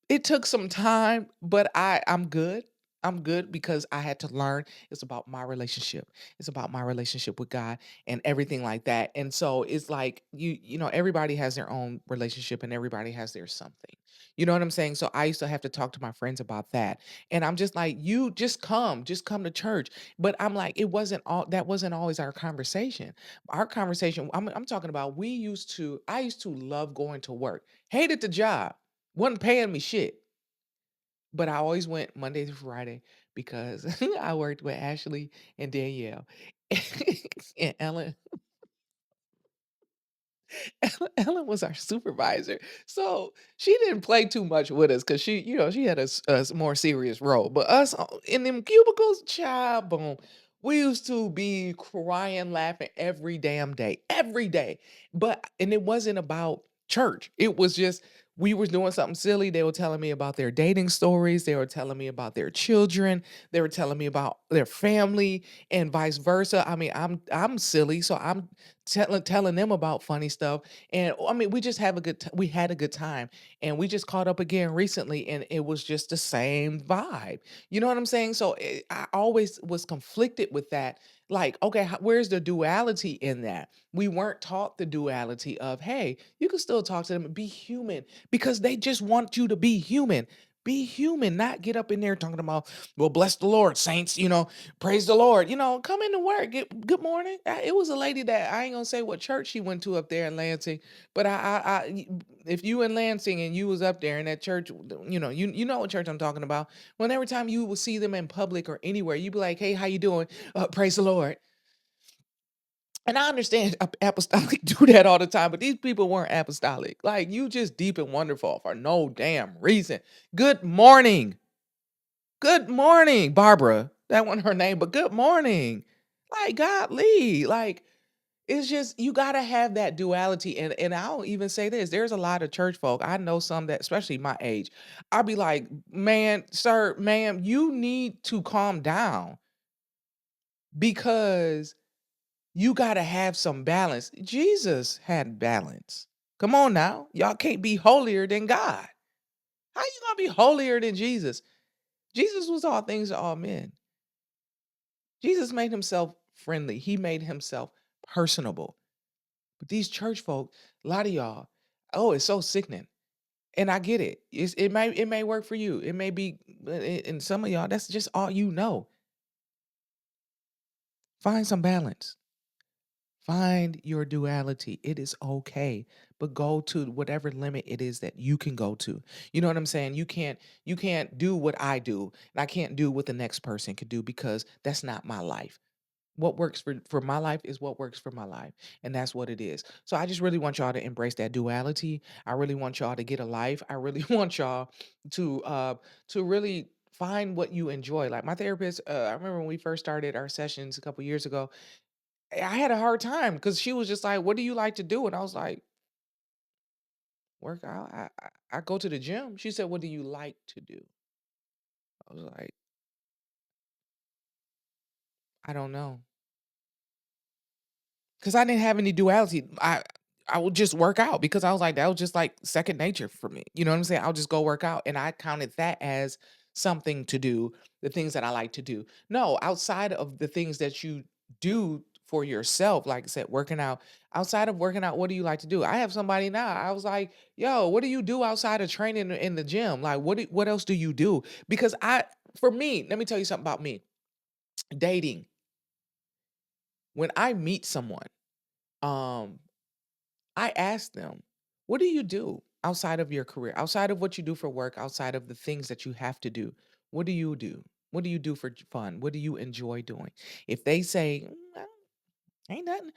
It took some time, but I'm good. I'm good because I had to learn. It's about my relationship. It's about my relationship with God and everything like that. And so it's like everybody has their own relationship and everybody has their something. You know what I'm saying? So I used to have to talk to my friends about that. And I'm just like, you just come to church. But I'm like, it wasn't all that wasn't always our conversation. Our conversation, I'm talking about I used to love going to work. Hated the job, wasn't paying me shit. But I always went Monday through Friday because I worked with Ashley and Danielle. And Ellen was our supervisor. So she didn't play too much with us because she had a more serious role. But us in them cubicles, child, boom. We used to be crying, laughing every damn day, every day. And it wasn't about church. It was just we were doing something silly. They were telling me about their dating stories. They were telling me about their children. They were telling me about their family and vice versa. I mean, I'm silly, so I'm telling them about funny stuff. And I mean, we just have we had a good time. And we just caught up again recently and it was just the same vibe. You know what I'm saying? So I always was conflicted with that. Like, okay, where's the duality in that? We weren't taught the duality of, hey, you can still talk to them and be human because they just want you to be human. Be human, not get up in there talking about, well, bless the Lord, saints, praise the Lord. Come into work. Good morning. It was a lady that I ain't gonna say what church she went to up there in Lansing, but if you in Lansing and you was up there in that church, you know what church I'm talking about. When every time you will see them in public or anywhere, you be like, hey, how you doing? Praise the Lord. And I understand apostolic do that all the time, but these people weren't apostolic. Like, you just deep and wonderful for no damn reason. Good morning. Good morning, Barbara. That wasn't her name, but good morning. Like, godly. Like, it's just you gotta have that duality. And I'll even say this: there's a lot of church folk. I know some that, especially my age, I'll be like, man, sir, ma'am, you need to calm down because you gotta have some balance. Jesus had balance. Come on now. Y'all can't be holier than God. How you gonna be holier than Jesus? Jesus was all things to all men. Jesus made himself friendly. He made himself personable. But these church folk, a lot of y'all, oh, it's so sickening. And I get it. It may work for you. It may be, and some of y'all, that's just all you know. Find some balance. Find your duality. It is okay, but go to whatever limit it is that you can go to. You know what I'm saying? You can't do what I do, and I can't do what the next person could do because that's not my life. What works for my life is what works for my life, and that's what it is. So I just really want y'all to embrace that duality. I really want y'all to get a life. I really want y'all to really find what you enjoy. Like my therapist, I remember when we first started our sessions a couple years ago, I had a hard time because she was just like, "What do you like to do?" And I was like, "Work out. I go to the gym." She said, "What do you like to do?" I was like, "I don't know." Because I didn't have any duality. I would just work out because I was like, that was just like second nature for me. You know what I'm saying? I'll just go work out. And I counted that as something to do, the things that I like to do. No, outside of the things that you do for yourself, like I said, working out, outside of working out, what do you like to do? I have somebody now. I was like, yo, what do you do outside of training in the gym? Like, what else do you do? Because for me, let me tell you something about me. Dating. When I meet someone, um, I asked them, what do you do outside of your career, outside of what you do for work, outside of the things that you have to do? What do you do? What do you do for fun? What do you enjoy doing? If they say, ain't nothing,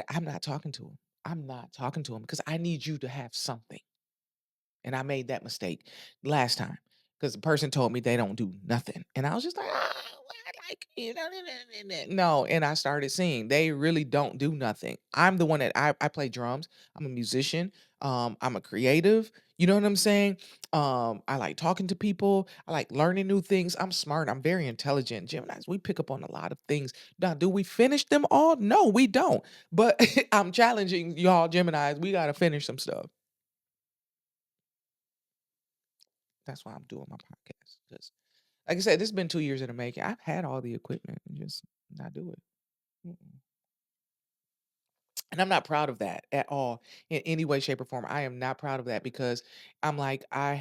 I'm not talking to them. I'm not talking to them because I need you to have something. And I made that mistake last time because the person told me they don't do nothing. And I was just like, like, no. And I started seeing they really don't do nothing. I'm the one that I play drums. I'm a musician. I'm a creative. You know what I'm saying? I like talking to people. I like learning new things. I'm smart. I'm very intelligent. Geminis, we pick up on a lot of things. Now, do we finish them all? No, we don't. But I'm challenging y'all, Geminis. We got to finish some stuff. That's why I'm doing my podcast. Just like I said, this has been 2 years in the making. I've had all the equipment and just not do it. Mm-mm. And I'm not proud of that at all in any way, shape, or form. I am not proud of that because I'm like, I've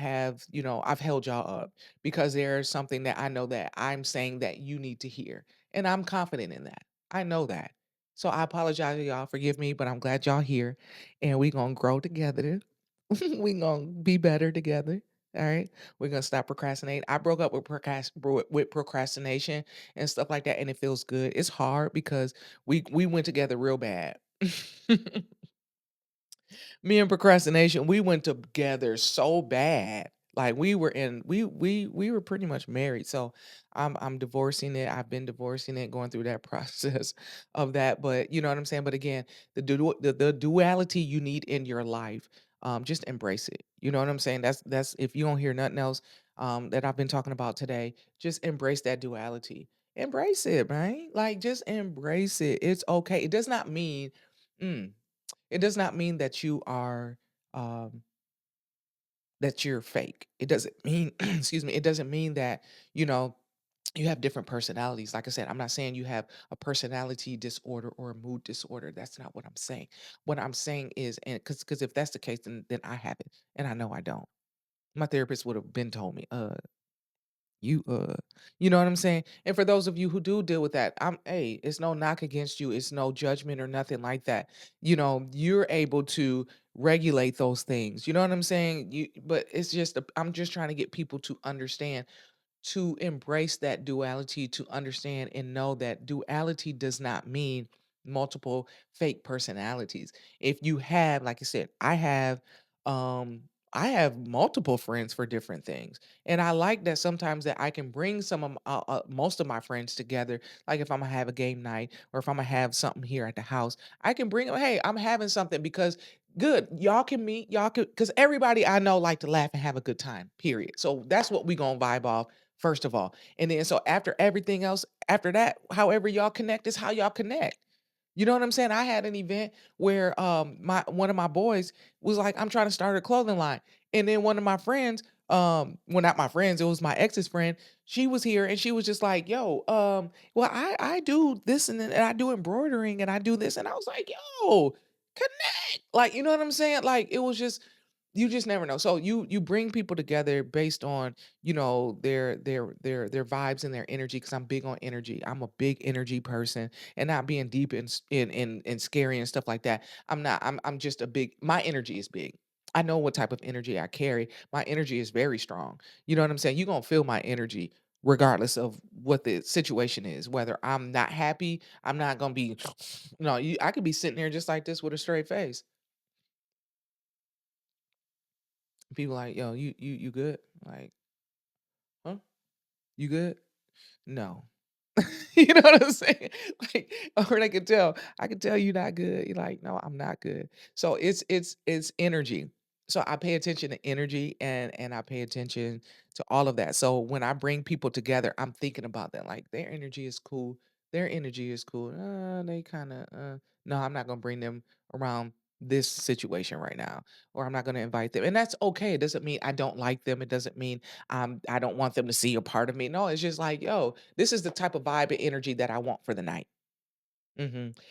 held y'all up because there's something that I know that I'm saying that you need to hear. And I'm confident in that. I know that. So I apologize to y'all. Forgive me, but I'm glad y'all here. And we going to grow together. We going to be better together. All right. We're going to stop procrastinating. I broke up with, with procrastination and stuff like that. And it feels good. It's hard because we went together real bad. Me and procrastination, we went together so bad. Like we were pretty much married. So I'm divorcing it. I've been divorcing it, going through that process of that. But you know what I'm saying? But again, the duality you need in your life, just embrace it. You know what I'm saying? That's if you don't hear nothing else that I've been talking about today, just embrace that duality. Embrace it, man. Like just embrace it. It's okay. It does not mean mm, it does not mean that you are um that you're fake. It doesn't mean excuse me, it doesn't mean that, you know, you have different personalities. Like I said, I'm not saying you have a personality disorder or a mood disorder. That's not what I'm saying. What I'm saying is, and because if that's the case, then I have it, and I know I don't. My therapist would have been told me, you you know what I'm saying? And for those of you who do deal with that, hey, it's no knock against you. It's no judgment or nothing like that. You're able to regulate those things. You know what I'm saying? But it's just I'm just trying to get people to understand, to embrace that duality, to understand and know that duality does not mean multiple fake personalities. If you have, like I said, um I have multiple friends for different things. And I like that sometimes that I can bring most of my friends together. Like if I'm gonna have a game night or if I'm gonna have something here at the house, I can bring them, hey, I'm having something because good. Y'all can meet, y'all can, because everybody I know like to laugh and have a good time, period. So that's what we gonna vibe off first of all. And then so after everything else, after that, however y'all connect is how y'all connect. You know what I'm saying? I had an event where my one of my boys was like, I'm trying to start a clothing line. And then one of my friends, well, not my friends, it was my ex's friend. She was here and she was just like, yo, well, I do this and I do embroidering and I do this. And I was like, yo, connect. Like, you know what I'm saying? Like it was just, you just never know. So you bring people together based on, their vibes and their energy, because I'm big on energy. I'm a big energy person, and not being deep and in scary and stuff like that. I'm not. I'm just a big. My energy is big. I know what type of energy I carry. My energy is very strong. You know what I'm saying? You're gonna feel my energy regardless of what the situation is. Whether I'm not happy, I'm not gonna be. No, I could be sitting there just like this with a straight face. People like, yo, you good? Like, huh? You good? No. You know what I'm saying? Like, or I can tell you not good. You're like, no, I'm not good. So it's energy. So I pay attention to energy, and I pay attention to all of that. So when I bring people together, I'm thinking about that. Like their energy is cool. Their energy is cool. They kind of no, I'm not gonna bring them around this situation right now, or I'm not gonna invite them. And that's okay. It doesn't mean I don't like them. It doesn't mean I don't want them to see a part of me. No, it's just like, yo, this is the type of vibe and energy that I want for the night.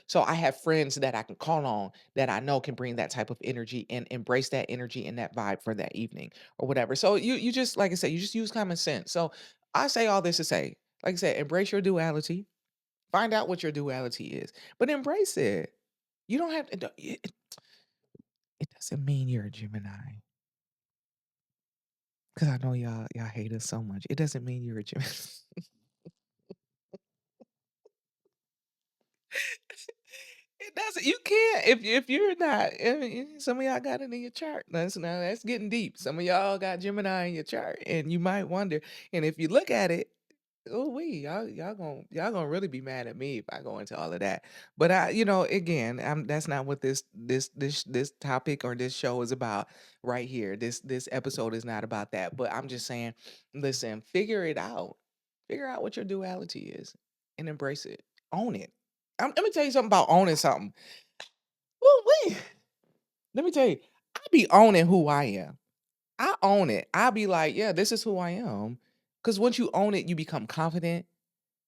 So I have friends that I can call on that I know can bring that type of energy and embrace that energy and that vibe for that evening or whatever. So you just, like I said, you just use common sense. So I say all this to say, like I said, embrace your duality. Find out what your duality is, but embrace it. You don't have to. It doesn't mean you're a Gemini, because I know y'all hate us so much. It doesn't mean you're a Gemini. It doesn't. You can't if you're not. I mean, some of y'all got it in your chart. That's getting deep. Some of y'all got Gemini in your chart, and you might wonder. And if you look at it, oh we y'all gonna really be mad at me if I go into all of that. But again, that's not what this topic or this show is about right here. This episode is not about that. But I'm just saying, listen, figure it out. Figure out what your duality is and embrace it. Own it. Let me tell you something about owning something. Well, wait. Let me tell you, I be owning who I am. I own it. I be like, yeah, this is who I am. Because once you own it, you become confident,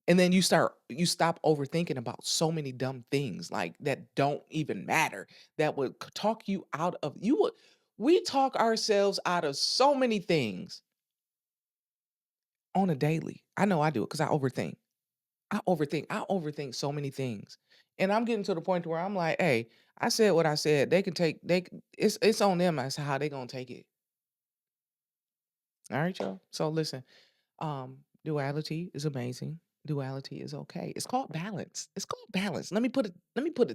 and then you stop overthinking about so many dumb things like that don't even matter. That would talk you out of you would. We talk ourselves out of so many things on a daily. I know I do it because I overthink. I overthink so many things. And I'm getting to the point where I'm like, hey, I said what I said. They can take it's on them as to how they gonna take it. All right, y'all. So listen, duality is amazing. Duality is okay. It's called balance. It's called balance. Let me put it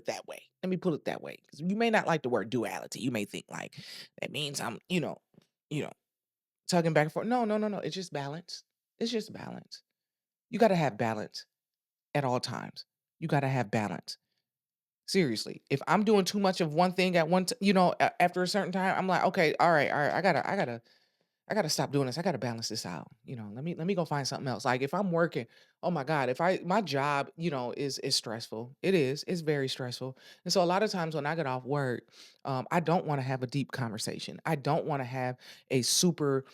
that way. Let me put it that way. 'Cause you may not like the word duality. You may think like that means I'm, you know, tugging back and forth. No, no, no, no. It's just balance. It's just balance. You gotta have balance at all times. You gotta have balance. Seriously, if I'm doing too much of one thing at after a certain time, I'm like, okay, all right, I gotta stop doing this. I gotta balance this out. Let me go find something else. Like if I'm working, oh my God, if I my job, is stressful. It's very stressful. And so a lot of times when I get off work, I don't want to have a deep conversation. I don't want to have a super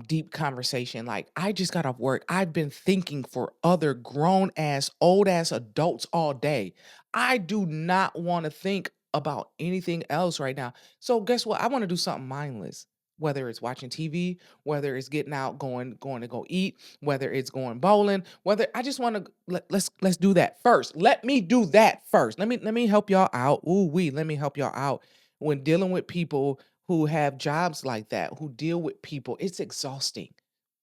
deep conversation. Like I just got off work. I've been thinking for other grown ass, old ass adults all day. I do not want to think about anything else right now. So guess what? I want to do something mindless. whether it's watching TV, whether it's getting out, going to go eat, whether it's going bowling, whether I just want to let's do that first. Let me do that first. Let me help y'all out. Ooh, let me help y'all out when dealing with people who have jobs like that, who deal with people. It's exhausting.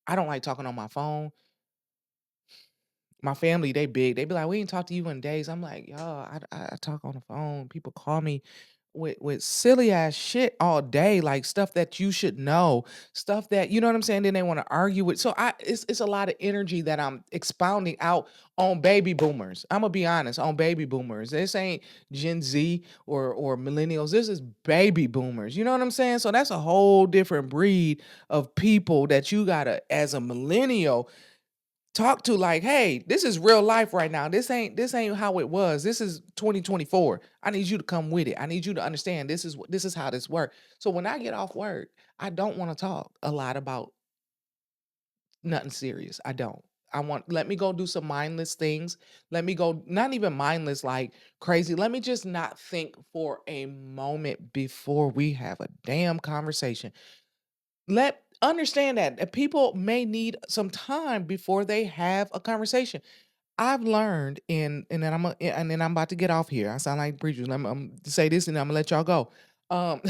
I don't like talking on my phone. My family, they big. They be like, "We ain't talked to you in days." I'm like, "Y'all, I talk on the phone. People call me with silly ass shit all day, like stuff that you should know, stuff that you know what I'm saying. Then they want to argue with. So it's a lot of energy that I'm expounding out on baby boomers. I'm gonna be honest on baby boomers. This ain't Gen Z or millennials. This is baby boomers. You know what I'm saying? So that's a whole different breed of people that you gotta, as a millennial, talk to, like, hey, this is real life right now. This ain't how it was. This is 2024. I need you to come with it. I need you to understand this is how this works. So when I get off work, I don't want to talk a lot about nothing serious. I don't. I want let me go do some mindless things. Let me go, not even mindless like crazy. Let me just not think for a moment before we have a damn conversation. Let understand that people may need some time before they have a conversation. I've learned and then I'm about to get off here. I sound like preachers. I'm say this and I'm gonna let y'all go. Um,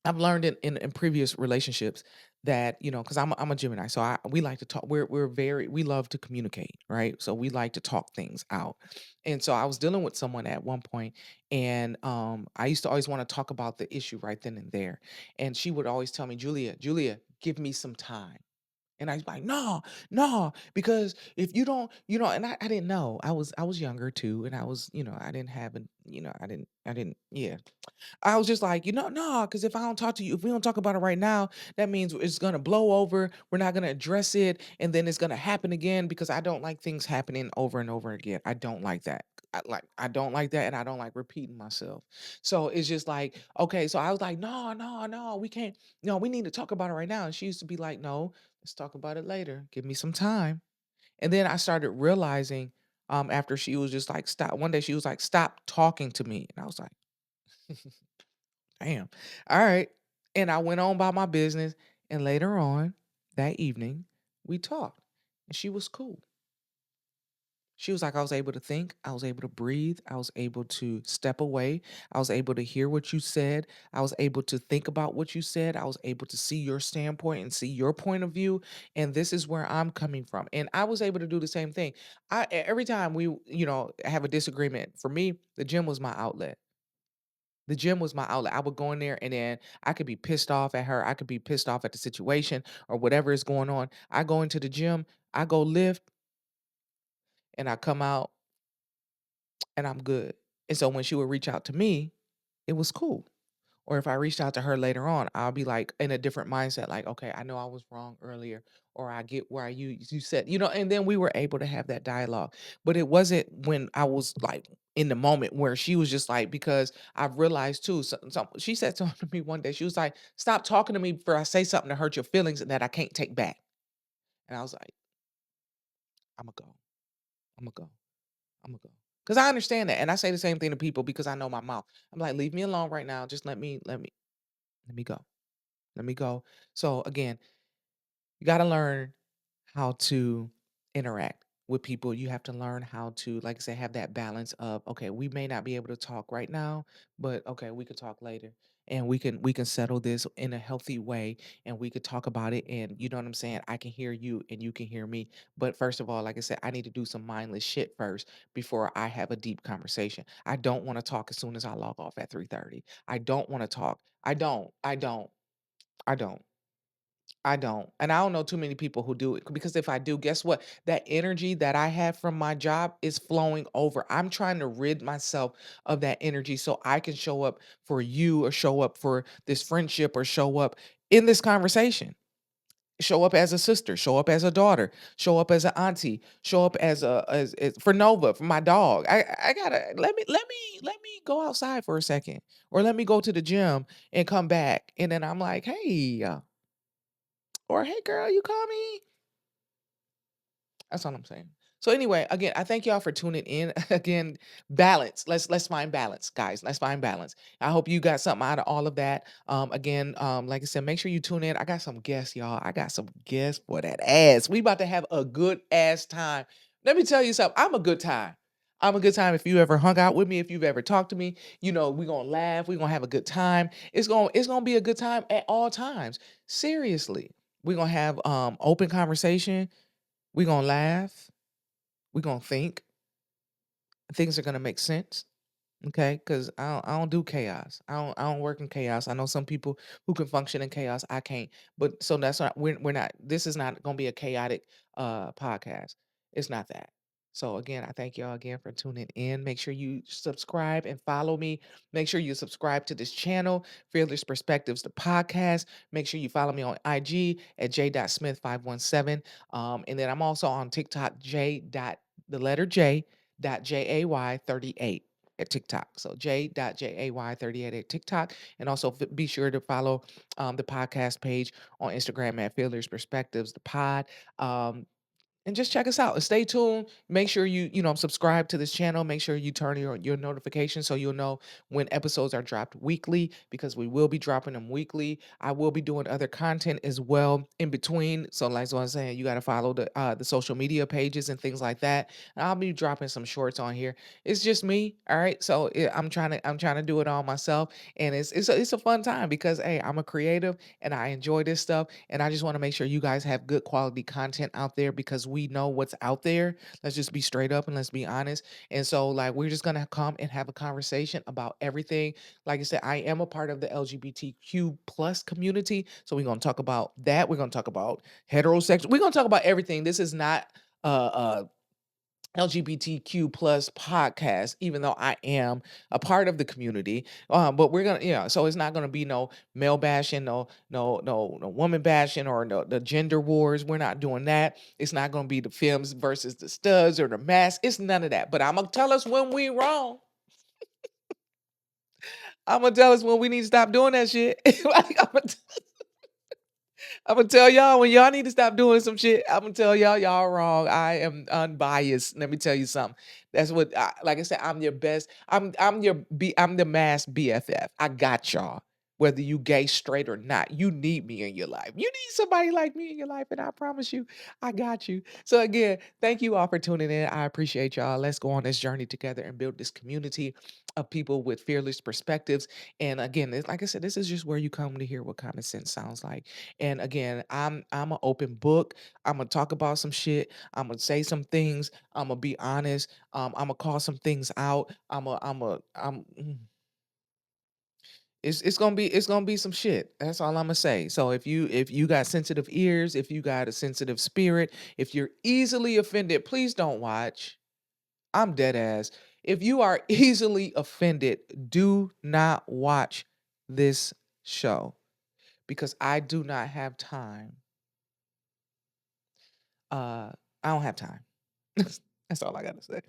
I've learned in previous relationships that because I'm a Gemini, so we like to talk. We love to communicate, right? So we like to talk things out. And so I was dealing with someone at one point, and I used to always want to talk about the issue right then and there, and she would always tell me, Julia, give me some time. And I was like, no, no, because if you don't, and I didn't know. I was younger too, and I didn't have yeah. I was just like, no, because if I don't talk to you, if we don't talk about it right now, that means it's gonna blow over. We're not gonna address it, and then it's gonna happen again because I don't like things happening over and over again. I don't like that. I don't like that, and I don't like repeating myself. So it's just like, okay. So I was like, no, no, no, we can't. No, we need to talk about it right now. And she used to be like, no, let's talk about it later. Give me some time. And then I started realizing, after she was just like, stop. One day she was like, stop talking to me, and I was like, damn. All right. And I went on by my business. And later on that evening, we talked. And she was cool. She was like, I was able to think. I was able to breathe. I was able to step away. I was able to hear what you said. I was able to think about what you said. I was able to see your standpoint and see your point of view. And this is where I'm coming from. And I was able to do the same thing. Every time we, have a disagreement, for me, the gym was my outlet. The gym was my outlet. I would go in there and then I could be pissed off at her. I could be pissed off at the situation or whatever is going on. I go into the gym, I go lift, and I come out and I'm good. And so when she would reach out to me, it was cool. Or if I reached out to her later on, I'll be like in a different mindset, like, okay, I know I was wrong earlier, or I get where you said, and then we were able to have that dialogue. But it wasn't when I was like in the moment where she was just like, because I've realized too, she said something to me one day. She was like, stop talking to me before I say something to hurt your feelings and that I can't take back. And I was like, I'm gonna go. I'm gonna go. I'm gonna go. Because I understand that. And I say the same thing to people because I know my mouth. I'm like, leave me alone right now. Just let me go. Let me go. So again, you got to learn how to interact with people. You have to learn how to, like I said, have that balance of, okay, we may not be able to talk right now, but okay, we could talk later. And we can settle this in a healthy way, and we could talk about it. And you know what I'm saying? I can hear you and you can hear me. But first of all, like I said, I need to do some mindless shit first before I have a deep conversation. I don't want to talk as soon as I log off at 3:30. I don't want to talk. I don't. I don't. And I don't know too many people who do it, because if I do, guess what? That energy that I have from my job is flowing over. I'm trying to rid myself of that energy so I can show up for you, or show up for this friendship, or show up in this conversation. Show up as a sister, show up as a daughter, show up as an auntie, show up as for Nova, for my dog. I gotta let me go outside for a second, or let me go to the gym and come back, and then I'm like, hey, or hey girl, you call me. That's all I'm saying. So anyway, again, I thank y'all for tuning in. Again, balance. Let's find balance, guys. Let's find balance. I hope you got something out of all of that. Again, like I said, make sure you tune in. I got some guests, y'all. I got some guests for that ass. We about to have a good ass time. Let me tell you something. I'm a good time. I'm a good time. If you ever hung out with me, if you've ever talked to me, we're gonna laugh, we're gonna have a good time. It's gonna be a good time at all times. Seriously. We're gonna have open conversation, we're gonna laugh, we're gonna think, things are gonna make sense. Okay, because I don't do chaos. I don't work in chaos. I know some people who can function in chaos. I can't. But so that's not we're not. This is not gonna be a chaotic podcast. It's not that. So again, I thank y'all again for tuning in. Make sure you subscribe and follow me. Make sure you subscribe to this channel, Fearless Perspectives, the podcast. Make sure you follow me on IG at j.smith517. And then I'm also on TikTok, the letter J dot JAY38 at TikTok. So j.jay38 at TikTok. And also be sure to follow the podcast page on Instagram at Fearless Perspectives, the pod. And just check us out and stay tuned. Make sure you subscribe to this channel. Make sure you turn your notifications so you'll know when episodes are dropped weekly, because we will be dropping them weekly. I will be doing other content as well in between. So like I was saying, you got to follow the social media pages and things like that. And I'll be dropping some shorts on here. It's just me, all right? So I'm trying to do it all myself, and it's a fun time because hey, I'm a creative and I enjoy this stuff, and I just want to make sure you guys have good quality content out there because we know what's out there. Let's just be straight up and let's be honest. And so, like, we're just gonna come and have a conversation about everything. Like I said, I am a part of the LGBTQ plus community, so we're gonna talk about that. We're gonna talk about heterosexual. We're gonna talk about everything. This is not LGBTQ plus podcast, even though I am a part of the community. But we're gonna, so it's not gonna be no male bashing, no woman bashing, or no the gender wars. We're not doing that. It's not gonna be the films versus the studs or the mask. It's none of that. But I'm gonna tell us when we wrong. I'm gonna tell us when we need to stop doing that shit. Like, I'm gonna tell y'all when y'all need to stop doing some shit. I'm gonna tell y'all wrong. I am unbiased. Let me tell you something. That's what, like I said. I'm your best. I'm the mass BFF. I got y'all. Whether you gay, straight, or not, you need me in your life. You need somebody like me in your life, and I promise you, I got you. So again, thank you all for tuning in. I appreciate y'all. Let's go on this journey together and build this community of people with fearless perspectives. And again, like I said, this is just where you come to hear what common sense sounds like. And again, I'm an open book. I'm gonna talk about some shit. I'm gonna say some things. I'm gonna be honest. I'm gonna call some things out. It's gonna be some shit. That's all I'm gonna say. So if you got sensitive ears, if you got a sensitive spirit, if you're easily offended, please don't watch. I'm dead ass. If you are easily offended, do not watch this show, because I do not have time. I don't have time. That's all I gotta say.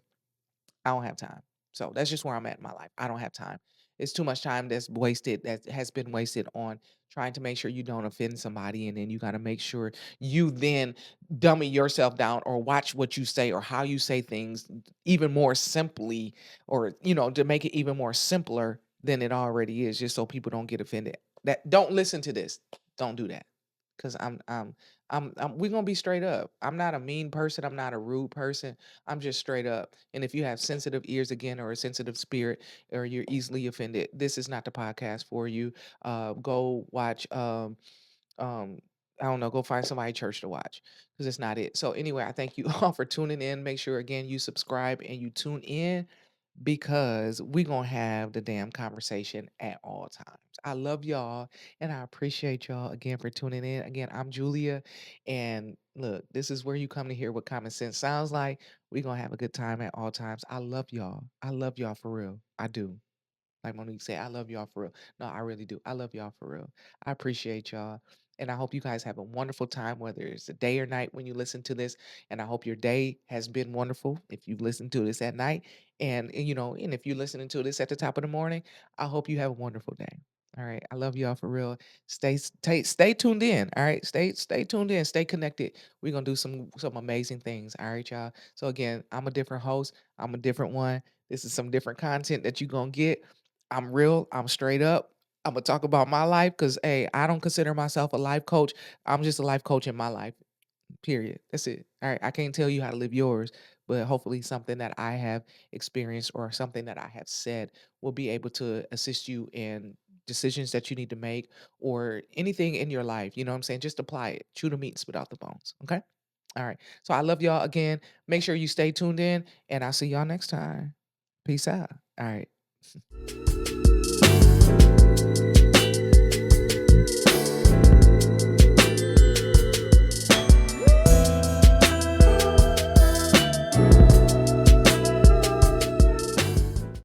I don't have time. So that's just where I'm at in my life. I don't have time. It's too much time that's wasted, that has been wasted on trying to make sure you don't offend somebody. And then you got to make sure you then dummy yourself down or watch what you say or how you say things even more simply, or, to make it even more simpler than it already is, just so people don't get offended. That don't listen to this. Don't do that. Cause we're gonna be straight up. I'm not a mean person. I'm not a rude person. I'm just straight up. And if you have sensitive ears again, or a sensitive spirit, or you're easily offended, this is not the podcast for you. Go watch. Um, I don't know. Go find somebody church to watch, because it's not it. So anyway, I thank you all for tuning in. Make sure again you subscribe and you tune in, because we gonna have the damn conversation at all times. I love y'all and I appreciate y'all again for tuning in. Again, I'm Julia, and look, this is where you come to hear what common sense sounds like. We gonna have a good time at all times. I love y'all. I love y'all for real. I do. Like Monique say, I love y'all for real. No, I really do. I love y'all for real. I appreciate y'all. And I hope you guys have a wonderful time, whether it's a day or night when you listen to this. And I hope your day has been wonderful if you listen to this at night. And if you're listening to this at the top of the morning, I hope you have a wonderful day. All right. I love y'all for real. Stay tuned in. All right. Stay tuned in. Stay connected. We're gonna do some amazing things. All right, y'all. So again, I'm a different host. I'm a different one. This is some different content that you're gonna get. I'm real. I'm straight up. I'm gonna talk about my life because hey, I don't consider myself a life coach. I'm just a life coach in my life. Period. That's it. All right. I can't tell you how to live yours, but hopefully something that I have experienced or something that I have said will be able to assist you in decisions that you need to make or anything in your life. You know what I'm saying? Just apply it. Chew the meat, spit out the bones. Okay. All right. So I love y'all again. Make sure you stay tuned in and I'll see y'all next time. Peace out. All right.